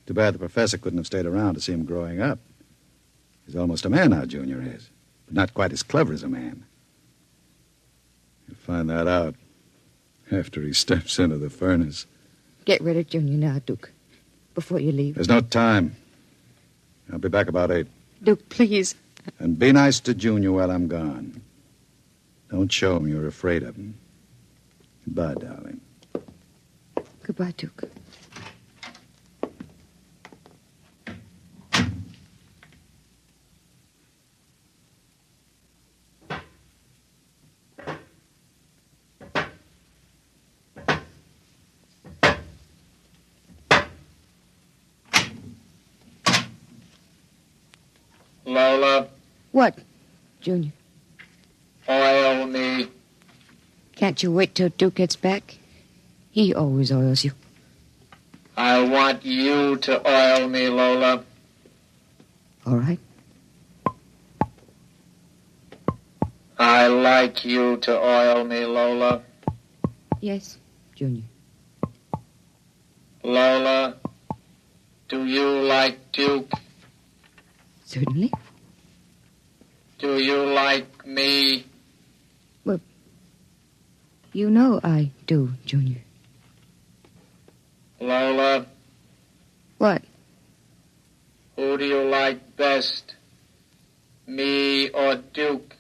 Too bad the professor couldn't have stayed around to see him growing up. He's almost a man now, Junior is. but not quite as clever as a man. You'll find that out after he steps into the furnace. Get ready, Junior, now, Duke, before you leave. There's no time. I'll be back about 8. Duke, please. And be nice to Junior while I'm gone. Don't show him you're afraid of him. Goodbye, darling. Goodbye, Duke. Lola. What, Junior? Oil me. Can't you wait till Duke gets back? He always oils you. I want you to oil me, Lola. All right. I like you to oil me, Lola. Yes, Junior. Lola, do you like Duke? Certainly. Do you like me? Well, you know I do, Junior. Lola. What? Who do you like best? Me or Duke?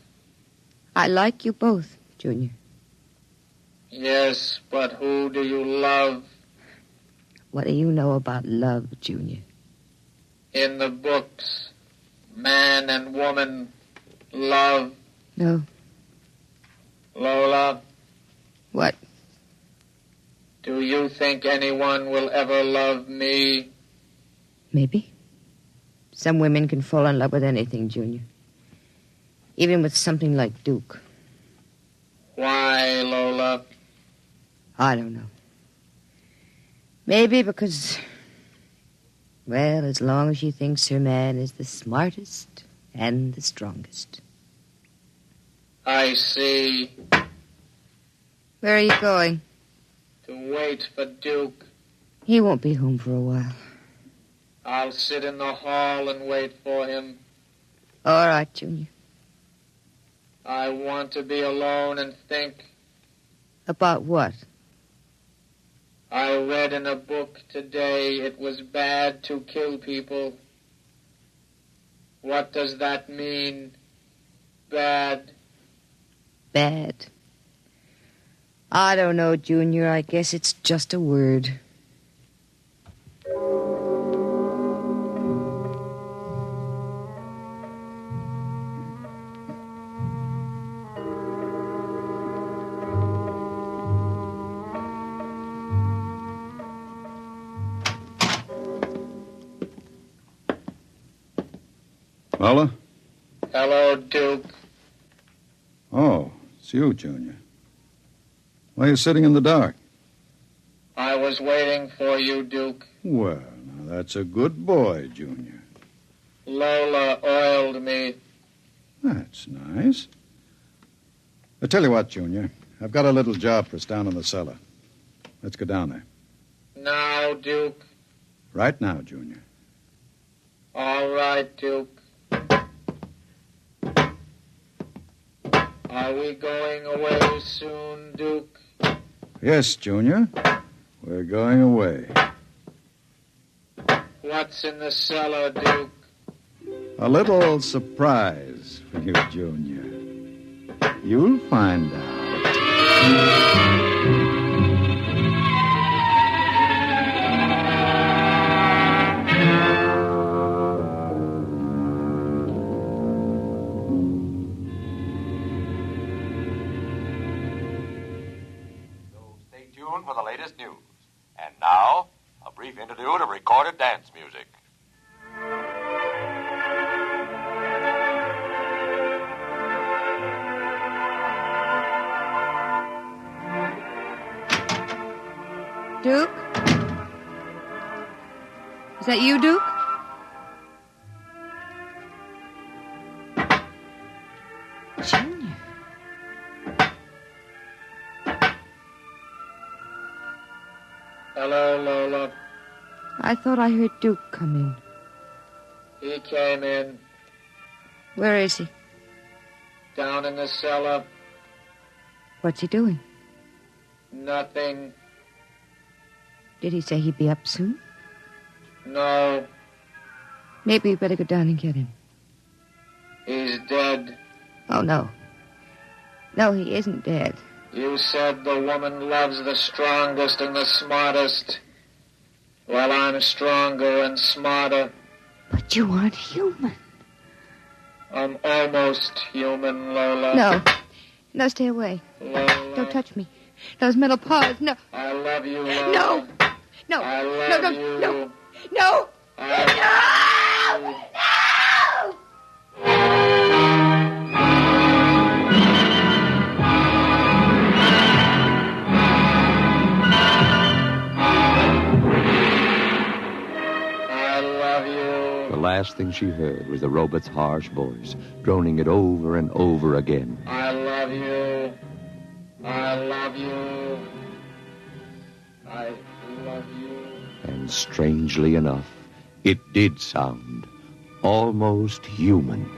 I like you both, Junior. Yes, but who do you love? What do you know about love, Junior? In the books, man and woman love. No. Lola. What? Do you think anyone will ever love me? Maybe. Some women can fall in love with anything, Junior. Even with something like Duke. Why, Lola? I don't know. Maybe because, well, as long as she thinks her man is the smartest and the strongest. I see. Where are you going? To wait for Duke. He won't be home for a while. I'll sit in the hall and wait for him. All right, Junior. I want to be alone and think. About what? I read in a book today it was bad to kill people. What does that mean? Bad. Bad. I don't know, Junior. I guess it's just a word. Lola? Hello, Duke. Oh, it's you, Junior. Why are you sitting in the dark? I was waiting for you, Duke. Well, now that's a good boy, Junior. Lola oiled me. That's nice. I tell you what, Junior. I've got a little job for us down in the cellar. Let's go down there. Now, Duke. Right now, Junior. All right, Duke. Are we going away soon, Duke? Yes, Junior. We're going away. What's in the cellar, Duke? A little surprise for you, Junior. You'll find out. For the latest news. And now, a brief interlude of recorded dance music. Duke? Is that you, Duke? Junior. Hello, Lola. I thought I heard Duke come in. He came in. Where is he? down in the cellar. What's he doing? Nothing. Did he say he'd be up soon? No, Maybe you better go down and get him. he's dead. Oh, no. No, he isn't dead. You said the woman loves the strongest and the smartest. Well, I'm stronger and smarter. But you aren't human. I'm almost human, Lola. No. No, stay away. Lola. Don't touch me. Those metal paws. No. I love you, Lola. No. No. I love No, no, you. no. No. I love you. The last thing she heard was the robot's harsh voice, droning it over and over again. I love you. I love you. I love you. And strangely enough, it did sound almost human.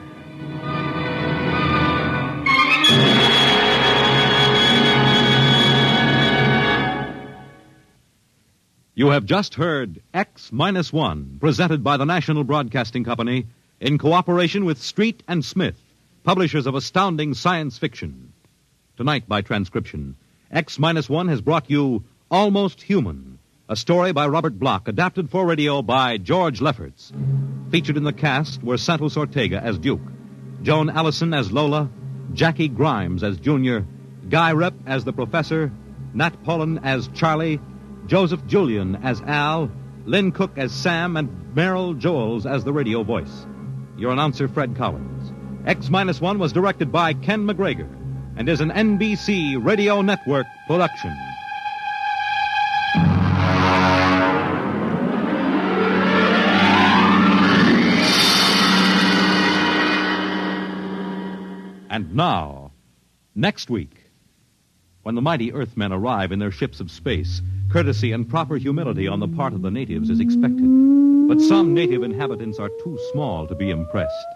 You have just heard X-1, presented by the National Broadcasting Company in cooperation with Street and Smith, publishers of astounding science fiction. Tonight, by transcription, X-1 has brought you Almost Human, a story by Robert Bloch, adapted for radio by George Lefferts. Featured in the cast were Santos Ortega as Duke, Joan Allison as Lola, Jackie Grimes as Junior, Guy Rep as the Professor, Nat Pullen as Charlie, Joseph Julian as Al, Lynn Cook as Sam, and Merrill Joels as the radio voice. Your announcer, Fred Collins. X-1 was directed by Ken McGregor and is an NBC Radio Network production. And now, next week, when the mighty Earthmen arrive in their ships of space, courtesy and proper humility on the part of the natives is expected. But some native inhabitants are too small to be impressed.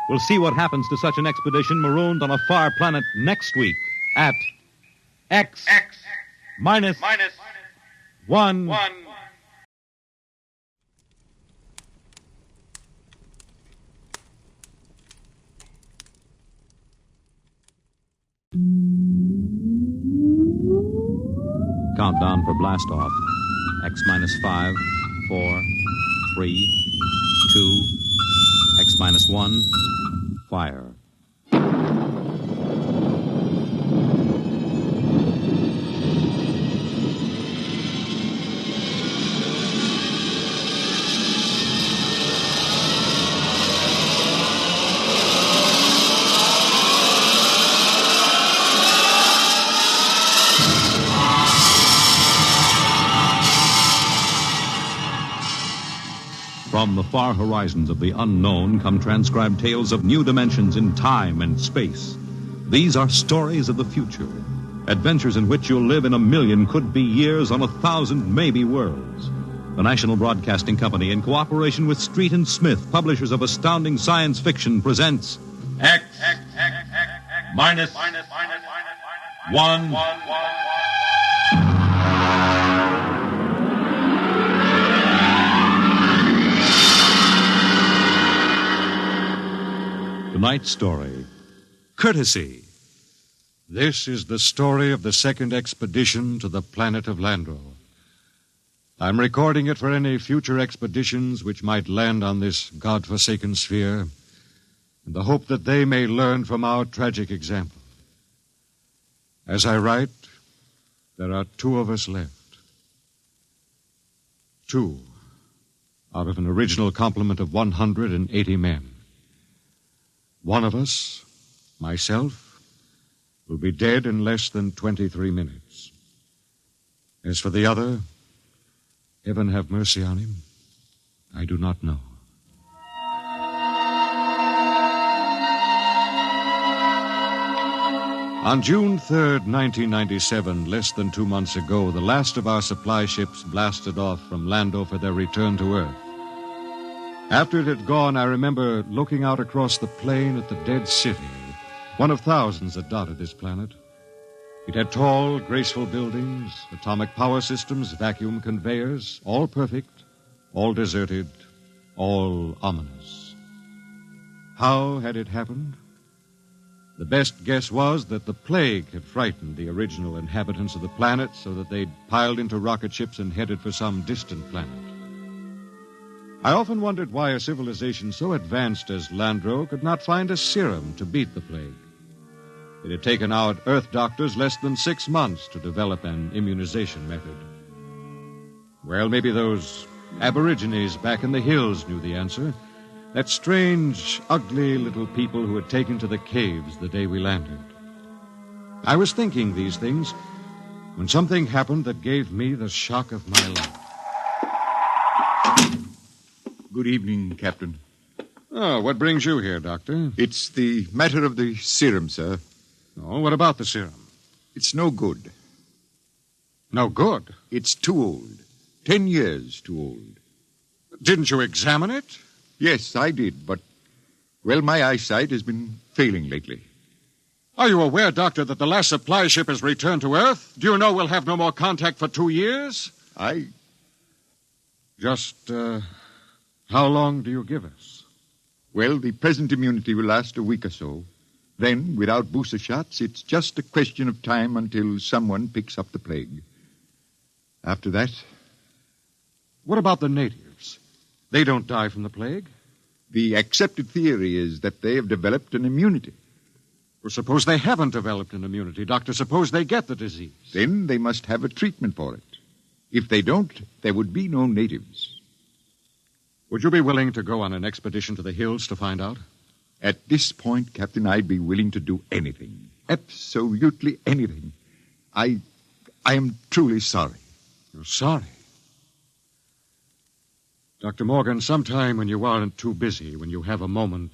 We'll see what happens to such an expedition marooned on a far planet next week at X-1. Countdown for blast off. X-5, 4, 3, 2, X-1, fire. From the far horizons of the unknown come transcribed tales of new dimensions in time and space. These are stories of the future, adventures in which you'll live in a million could-be years on 1,000 maybe worlds. The National Broadcasting Company, in cooperation with Street and Smith, publishers of astounding science fiction, presents X-1. Tonight's story, Courtesy. This is the story of the second expedition to the planet of Landro. I'm recording it for any future expeditions which might land on this God-forsaken sphere, in the hope that they may learn from our tragic example. As I write, there are 2 of us left. 2 out of an original complement of 180 men. One of us, myself, will be dead in less than 23 minutes. As for the other, heaven have mercy on him, I do not know. On June 3rd, 1997, less than 2 months ago, the last of our supply ships blasted off from Lando for their return to Earth. After it had gone, I remember looking out across the plain at the dead city, one of thousands that dotted this planet. It had tall, graceful buildings, atomic power systems, vacuum conveyors, all perfect, all deserted, all ominous. How had it happened? The best guess was that the plague had frightened the original inhabitants of the planet so that they'd piled into rocket ships and headed for some distant planet. I often wondered why a civilization so advanced as Landro could not find a serum to beat the plague. It had taken our Earth doctors less than 6 months to develop an immunization method. Well, maybe those aborigines back in the hills knew the answer. That strange, ugly little people who had taken to the caves the day we landed. I was thinking these things when something happened that gave me the shock of my life. Good evening, Captain. Oh, what brings you here, Doctor? It's the matter of the serum, sir. Oh, what about the serum? It's no good. No good? It's too old. 10 years too old. Didn't you examine it? Yes, I did, but, well, my eyesight has been failing lately. Are you aware, Doctor, that the last supply ship has returned to Earth? Do you know we'll have no more contact for 2 years? Just, how long do you give us? Well, the present immunity will last a week or so. Then, without booster shots, it's just a question of time until someone picks up the plague. After that... What about the natives? They don't die from the plague? The accepted theory is that they have developed an immunity. Well, suppose they haven't developed an immunity, Doctor. Suppose they get the disease. Then they must have a treatment for it. If they don't, there would be no natives. Would you be willing to go on an expedition to the hills to find out? At this point, Captain, I'd be willing to do anything. Absolutely anything. I am truly sorry. You're sorry? Dr. Morgan, sometime when you aren't too busy, when you have a moment,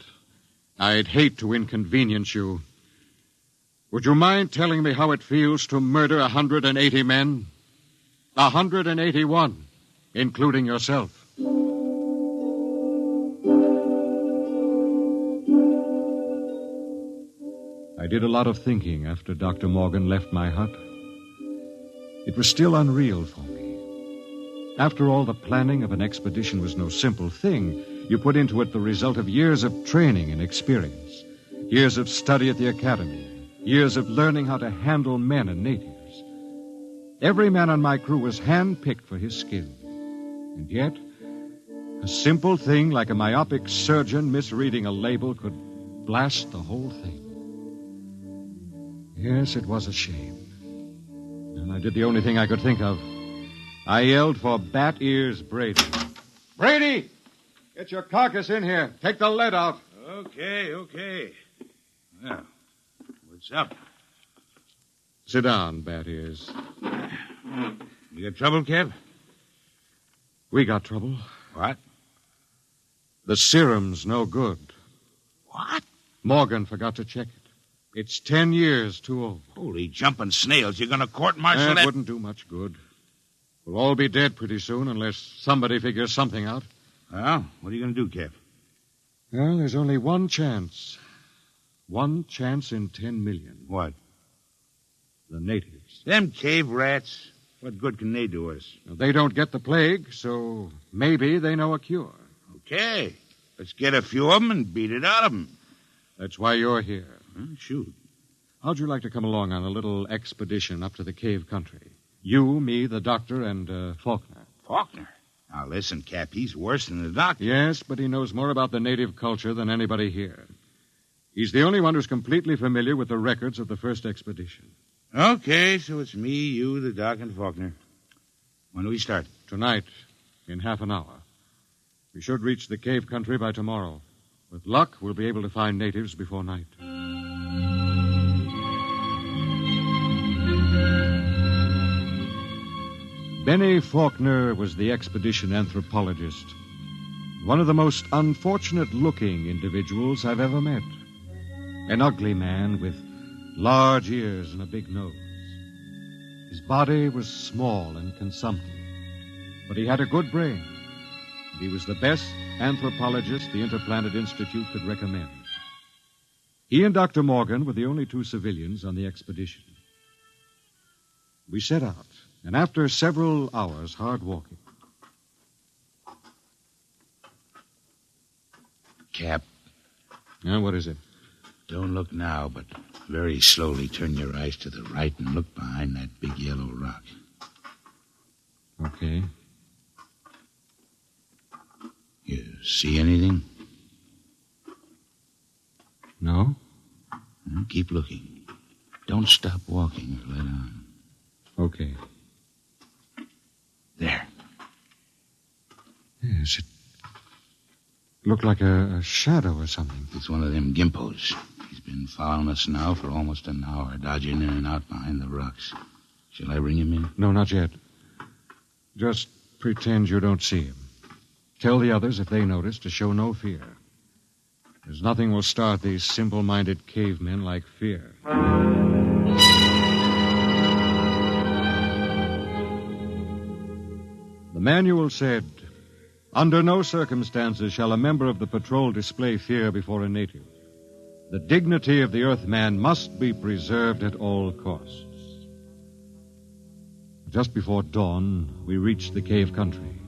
I'd hate to inconvenience you. Would you mind telling me how it feels to murder 180 men? 181, including yourself. I did a lot of thinking after Dr. Morgan left my hut. It was still unreal for me. After all, the planning of an expedition was no simple thing. You put into it the result of years of training and experience, years of study at the academy, years of learning how to handle men and natives. Every man on my crew was hand-picked for his skill. And yet, a simple thing like a myopic surgeon misreading a label could blast the whole thing. Yes, it was a shame. And I did the only thing I could think of. I yelled for Bat Ears Brady. Brady! Get your carcass in here. Take the lead out. Okay. Well, what's up? Sit down, Bat Ears. You got trouble, Kev? We got trouble. What? The serum's no good. What? Morgan forgot to check it. It's 10 years too old. Holy jumping snails. You're going to court-martial that? It wouldn't do much good. We'll all be dead pretty soon unless somebody figures something out. Well, what are you going to do, Kev? Well, there's only one chance. One chance in 10 million. What? The natives. Them cave rats. What good can they do us? Well, they don't get the plague, so maybe they know a cure. Okay. Let's get a few of them and beat it out of them. That's why you're here. Shoot. How'd you like to come along on a little expedition up to the cave country? You, me, the doctor, and Faulkner. Faulkner? Now, listen, Cap, he's worse than the doctor. Yes, but he knows more about the native culture than anybody here. He's the only one who's completely familiar with the records of the first expedition. Okay, so it's me, you, the doc, and Faulkner. When do we start? Tonight, in half an hour. We should reach the cave country by tomorrow. With luck, we'll be able to find natives before night. Benny Faulkner was the expedition anthropologist. One of the most unfortunate-looking individuals I've ever met. An ugly man with large ears and a big nose. His body was small and consumptive, but he had a good brain. And he was the best anthropologist the Interplanet Institute could recommend. He and Dr. Morgan were the only two civilians on the expedition. We set out, and after several hours hard walking... Cap. Now, what is it? Don't look now, but very slowly turn your eyes to the right and look behind that big yellow rock. Okay. You see anything? No. Well, keep looking. Don't stop walking or let on. Okay. There. Yes, it looked like a shadow or something. It's one of them gimpos. He's been following us now for almost an hour, dodging in and out behind the rocks. Shall I bring him in? No, not yet. Just pretend you don't see him. Tell the others, if they notice, to show no fear. There's nothing will start these simple-minded cavemen like fear. The manual said, "Under no circumstances shall a member of the patrol display fear before a native. The dignity of the Earthman must be preserved at all costs." Just before dawn, we reached the cave country.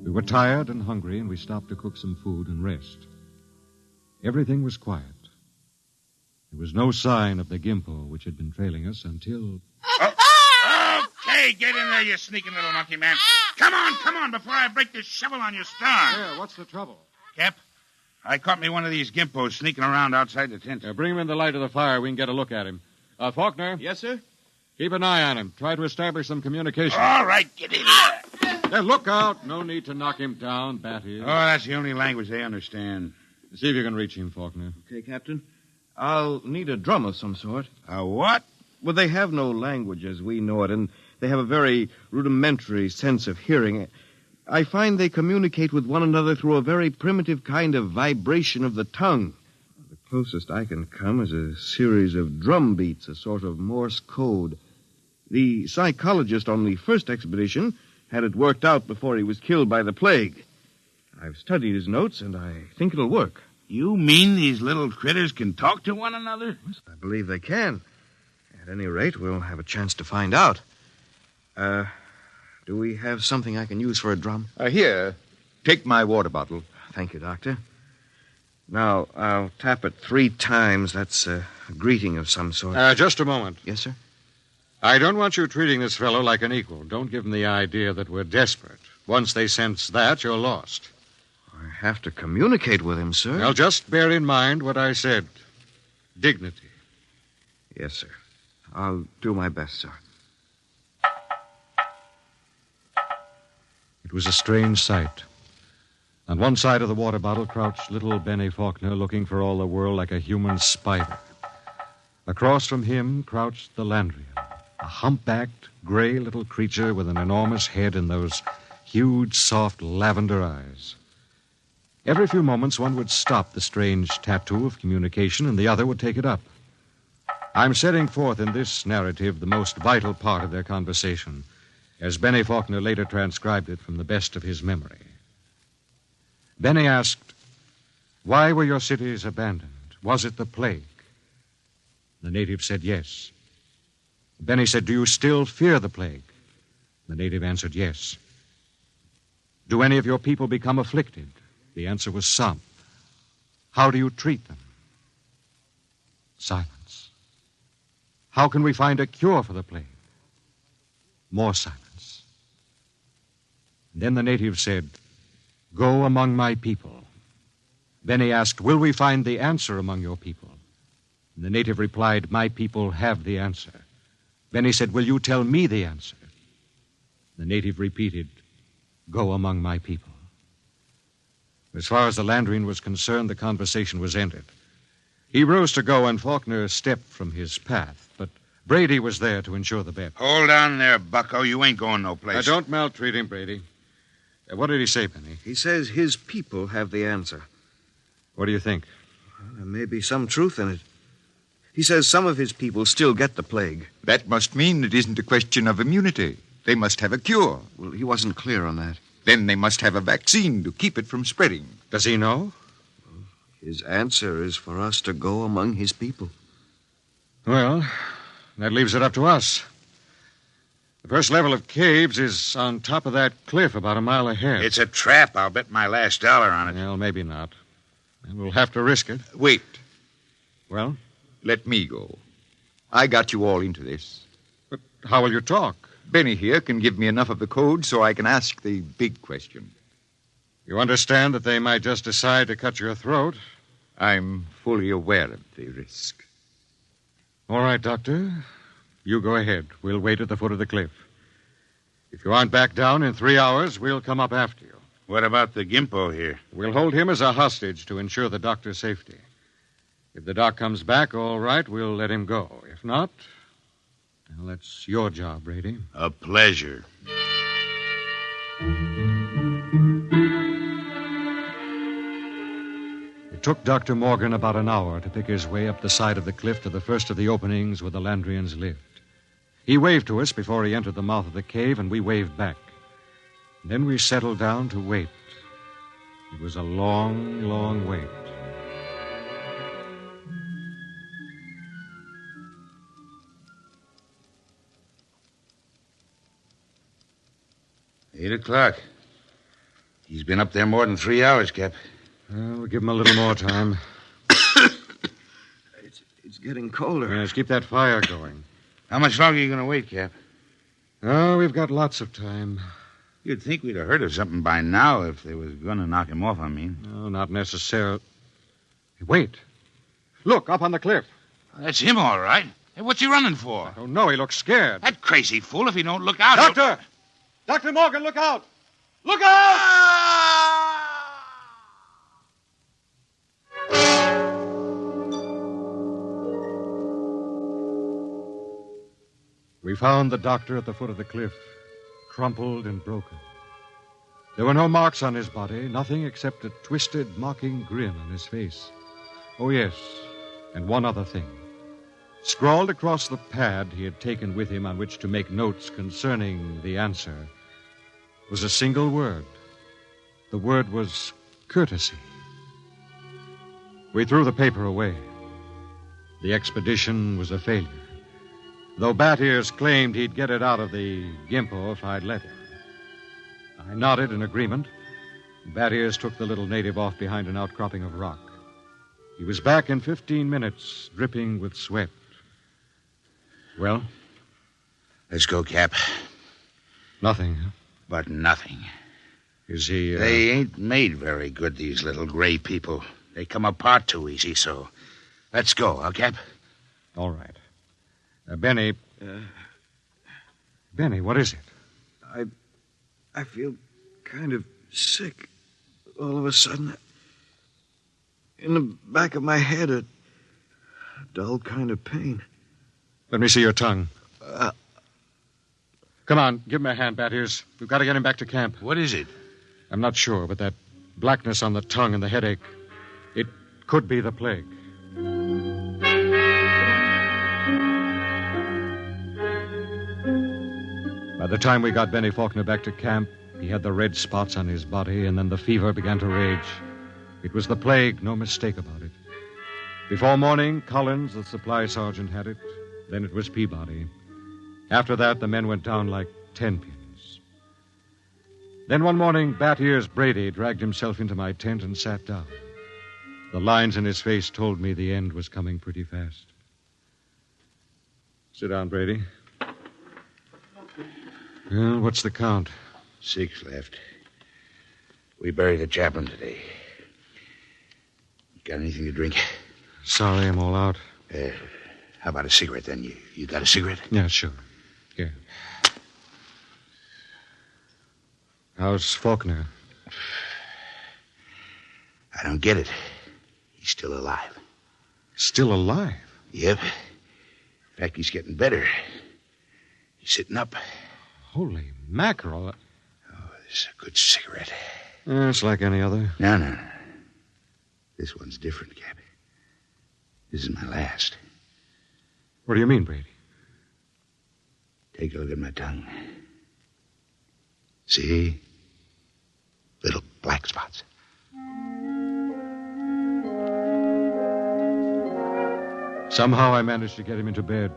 We were tired and hungry, and we stopped to cook some food and rest. Everything was quiet. There was no sign of the gimpo which had been trailing us until... Okay, get in there, you sneaking little monkey man. Come on, before I break this shovel on your stern. Yeah, what's the trouble? Cap, I caught me one of these gimpos sneaking around outside the tent. Bring him in the light of the fire. We can get a look at him. Faulkner? Yes, sir? Keep an eye on him. Try to establish some communication. All right, get in there. Hey, look out. No need to knock him down, Batty. Oh, that's the only language they understand. See if you can reach him, Faulkner. Okay, Captain. I'll need a drum of some sort. A what? Well, they have no language as we know it, and they have a very rudimentary sense of hearing. I find they communicate with one another through a very primitive kind of vibration of the tongue. The closest I can come is a series of drum beats, a sort of Morse code. The psychologist on the first expedition had it worked out before he was killed by the plague. I've studied his notes, and I think it'll work. You mean these little critters can talk to one another? I believe they can. At any rate, we'll have a chance to find out. Do we have something I can use for a drum? Here. Take my water bottle. Thank you, Doctor. Now, I'll tap it 3 times. That's a greeting of some sort. Just a moment. Yes, sir? I don't want you treating this fellow like an equal. Don't give him the idea that we're desperate. Once they sense that, you're lost. I have to communicate with him, sir. Well, just bear in mind what I said. Dignity. Yes, sir. I'll do my best, sir. It was a strange sight. On one side of the water bottle crouched little Benet Faulkner, looking for all the world like a human spider. Across from him crouched the Landrian, a humpbacked, gray little creature with an enormous head and those huge, soft lavender eyes. Every few moments, one would stop the strange tattoo of communication, and the other would take it up. I'm setting forth in this narrative the most vital part of their conversation, as Benet Faulkner later transcribed it from the best of his memory. Benet asked, "Why were your cities abandoned? Was it the plague?" The native said yes. Benet said, "Do you still fear the plague?" The native answered yes. "Do any of your people become afflicted?" The answer was some. "How do you treat them?" Silence. "How can we find a cure for the plague?" More silence. And then the native said, "Go among my people." Benet asked, "Will we find the answer among your people?" And the native replied, "My people have the answer." Benet said, "Will you tell me the answer?" The native repeated, "Go among my people." As far as the Landrian was concerned, the conversation was ended. He rose to go, and Faulkner stepped from his path, but Brady was there to ensure the bet. Hold on there, bucko. You ain't going no place. Don't maltreat him, Brady. What did he say, Penny? He says his people have the answer. What do you think? Well, there may be some truth in it. He says some of his people still get the plague. That must mean it isn't a question of immunity. They must have a cure. Well, he wasn't clear on that. Then they must have a vaccine to keep it from spreading. Does he know? His answer is for us to go among his people. Well, that leaves it up to us. The first level of caves is on top of that cliff about a mile ahead. It's a trap. I'll bet my last dollar on it. Well, maybe not. And we'll have to risk it. Wait. Well? Let me go. I got you all into this. But how will you talk? Benny here can give me enough of the code so I can ask the big question. You understand that they might just decide to cut your throat? I'm fully aware of the risk. All right, Doctor. You go ahead. We'll wait at the foot of the cliff. If you aren't back down in 3 hours, we'll come up after you. What about the Gimpo here? We'll hold him as a hostage to ensure the doctor's safety. If the doc comes back, all right, we'll let him go. If not, well, that's your job, Brady. A pleasure. It took Dr. Morgan about an hour to pick his way up the side of the cliff to the first of the openings where the Landrians lived. He waved to us before he entered the mouth of the cave, and we waved back. Then we settled down to wait. It was a long, long wait. Eight o'clock. He's been up there more than 3 hours, Cap. We'll give him a little more time. It's getting colder. Yes, keep that fire going. How much longer are you going to wait, Cap? Oh, we've got lots of time. You'd think we'd have heard of something by now if they was going to knock him off, I mean. No, not necessarily. Wait. Look, up on the cliff. That's him, all right. Hey, what's he running for? Oh, no, he looks scared. That crazy fool, if he don't look out... Doctor! Dr. Morgan, look out! Look out! We found the doctor at the foot of the cliff, crumpled and broken. There were no marks on his body, nothing except a twisted, mocking grin on his face. Oh, yes, and one other thing. Scrawled across the pad he had taken with him on which to make notes concerning the answer was a single word. The word was courtesy. We threw the paper away. The expedition was a failure, though Bat Ears claimed he'd get it out of the Gimpo if I'd let him. I nodded in agreement. Bat Ears took the little native off behind an outcropping of rock. He was back in 15 minutes, dripping with sweat. Well? Let's go, Cap. Nothing, huh? But nothing. Is he, They ain't made very good, these little gray people. They come apart too easy, so... Let's go, huh, Cap? All right. Benny... Benny, what is it? I feel kind of sick all of a sudden. In the back of my head, a dull kind of pain. Let me see your tongue. Come on, give him a hand, Bat Ears. We've got to get him back to camp. What is it? I'm not sure, but that blackness on the tongue and the headache, it could be the plague. By the time we got Benny Faulkner back to camp, he had the red spots on his body, and then the fever began to rage. It was the plague, no mistake about it. Before morning, Collins, the supply sergeant, had it. Then it was Peabody. After that, the men went down like 10 pins. Then one morning, Bat Ears Brady dragged himself into my tent and sat down. The lines in his face told me the end was coming pretty fast. Sit down, Brady. Well, what's the count? 6 left. We buried the chaplain today. Got anything to drink? Sorry, I'm all out. How about a cigarette, then? You got a cigarette? Yeah, sure. Here. How's Faulkner? I don't get it. He's still alive. Still alive? Yep. In fact, he's getting better. He's sitting up. Holy mackerel. Oh, this is a good cigarette. It's like any other. No. This one's different, Cap. This is my last. What do you mean, Brady? Take a look at my tongue. See? Little black spots. Somehow I managed to get him into bed.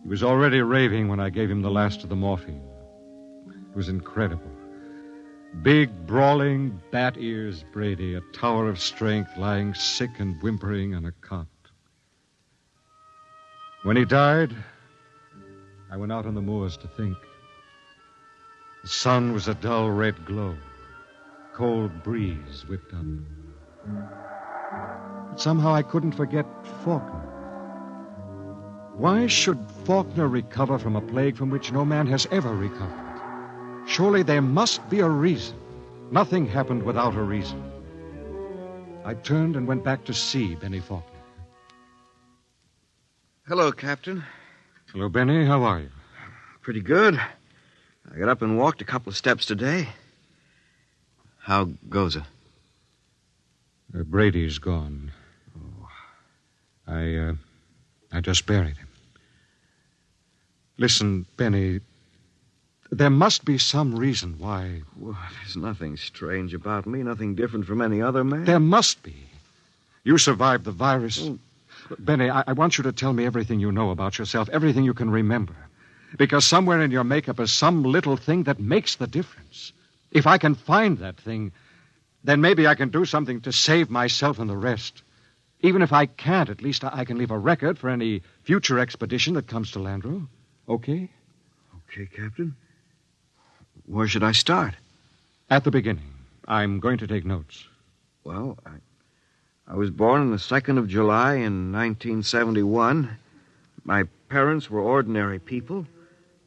He was already raving when I gave him the last of the morphine. It was incredible. Big, brawling, bat ears Brady, a tower of strength, lying sick and whimpering on a cot. When he died, I went out on the moors to think. The sun was a dull red glow. Cold breeze whipped up. But somehow I couldn't forget Faulkner. Why should Faulkner recover from a plague from which no man has ever recovered? Surely there must be a reason. Nothing happened without a reason. I turned and went back to see Benny Faulkner. Hello, Captain. Hello, Benny. How are you? Pretty good. I got up and walked a couple of steps today. How goes it? Brady's gone. Oh. I just buried him. Listen, Benny, there must be some reason why... Well, there's nothing strange about me, nothing different from any other man. There must be. You survived the virus. Oh. Benny, I want you to tell me everything you know about yourself, everything you can remember. Because somewhere in your makeup is some little thing that makes the difference. If I can find that thing, then maybe I can do something to save myself and the rest. Even if I can't, at least I can leave a record for any future expedition that comes to Landro. Okay? Okay, Captain. Where should I start? At the beginning. I'm going to take notes. Well, I was born on the 2nd of July in 1971. My parents were ordinary people.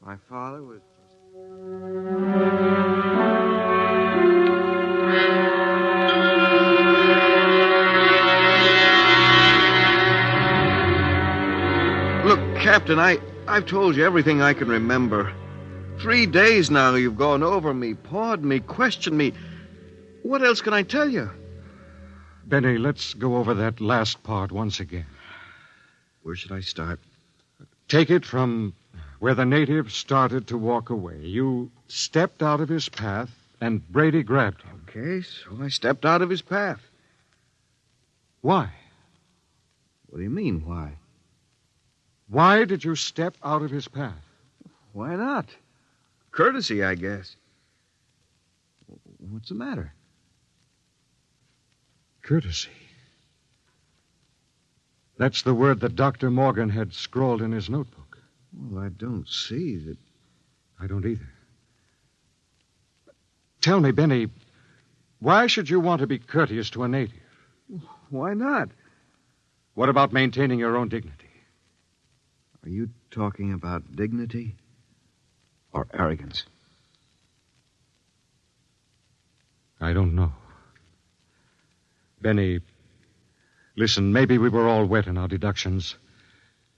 My father was... Look, Captain, I've told you everything I can remember. 3 days now you've gone over me, pawed me, questioned me. What else can I tell you? Benny, let's go over that last part once again. Where should I start? Take it from where the native started to walk away. You stepped out of his path, and Brady grabbed him. Okay, so I stepped out of his path. Why? What do you mean, why? Why did you step out of his path? Why not? Courtesy, I guess. What's the matter? Courtesy. That's the word that Dr. Morgan had scrawled in his notebook. Well, I don't see that... I don't either. Tell me, Benny, why should you want to be courteous to a native? Why not? What about maintaining your own dignity? Are you talking about dignity or arrogance? I don't know. Benny, listen, maybe we were all wet in our deductions.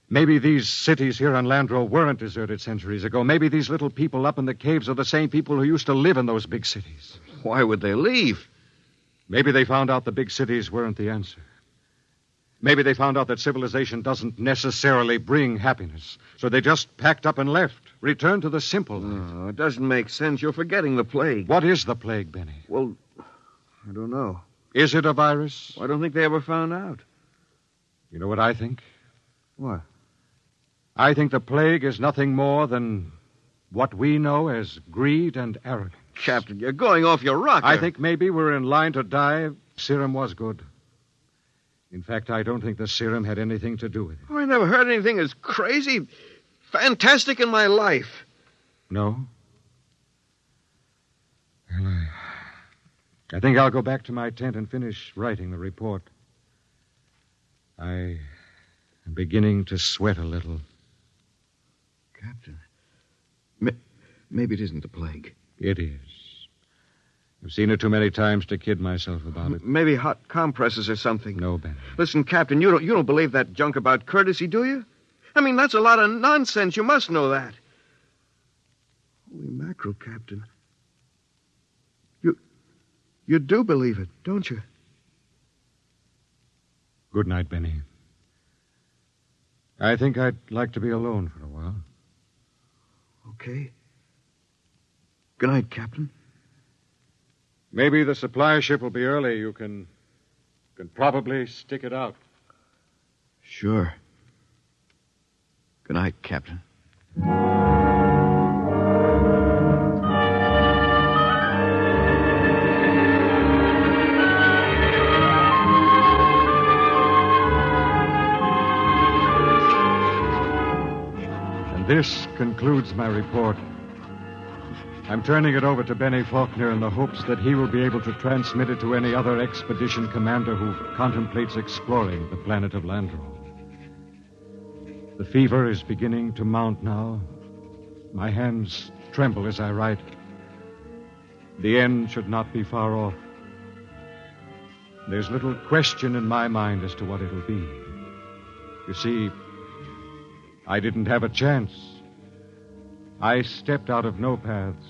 Maybe these cities here on Landro weren't deserted centuries ago. Maybe these little people up in the caves are the same people who used to live in those big cities. Why would they leave? Maybe they found out the big cities weren't the answer. Maybe they found out that civilization doesn't necessarily bring happiness. So they just packed up and left, returned to the simple life. No, it doesn't make sense. You're forgetting the plague. What is the plague, Benny? Well, I don't know. Is it a virus? I don't think they ever found out. You know what I think? What? I think the plague is nothing more than what we know as greed and arrogance. Captain, you're going off your rocker. I think maybe we're in line to die. Serum was good. In fact, I don't think the serum had anything to do with it. Oh, I never heard anything as crazy, fantastic in my life. No? Well, I think I'll go back to my tent and finish writing the report. I am beginning to sweat a little. Captain, maybe it isn't the plague. It is. I've seen it too many times to kid myself about it. Maybe hot compresses or something. No, Ben. Listen, Captain, you don't believe that junk about courtesy, do you? I mean, that's a lot of nonsense. You must know that. Holy mackerel, Captain. You do believe it, don't you? Good night, Benny. I think I'd like to be alone for a while. Okay. Good night, Captain. Maybe the supply ship will be early. You can probably stick it out. Sure. Good night, Captain. And this concludes my report. I'm turning it over to Benny Faulkner in the hopes that he will be able to transmit it to any other expedition commander who contemplates exploring the planet of Landro. The fever is beginning to mount now. My hands tremble as I write. The end should not be far off. There's little question in my mind as to what it'll be. You see, I didn't have a chance. I stepped out of no paths.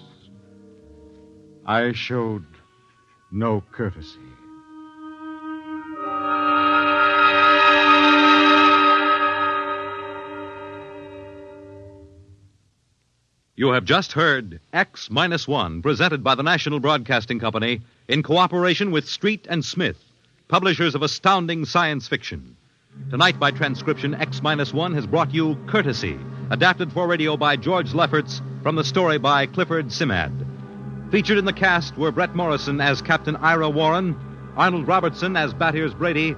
I showed no courtesy. You have just heard X-1, presented by the National Broadcasting Company in cooperation with Street and Smith, publishers of astounding science fiction. Tonight, by transcription, X-1 has brought you Courtesy, adapted for radio by George Lefferts from the story by Clifford Simad. Featured in the cast were Brett Morrison as Captain Ira Warren, Arnold Robertson as Battiers Brady,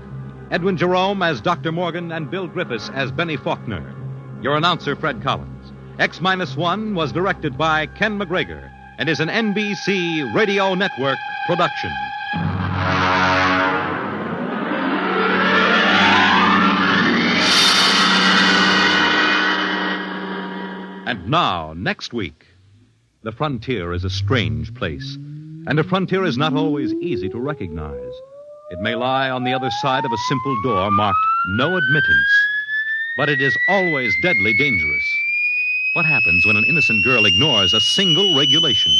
Edwin Jerome as Dr. Morgan, and Bill Griffiths as Benny Faulkner. Your announcer, Fred Collins. X-1 was directed by Ken McGregor and is an NBC Radio Network production. And now, next week, the frontier is a strange place, and a frontier is not always easy to recognize. It may lie on the other side of a simple door marked No Admittance, but it is always deadly dangerous. What happens when an innocent girl ignores a single regulation?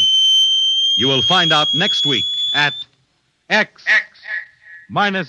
You will find out next week at X-1.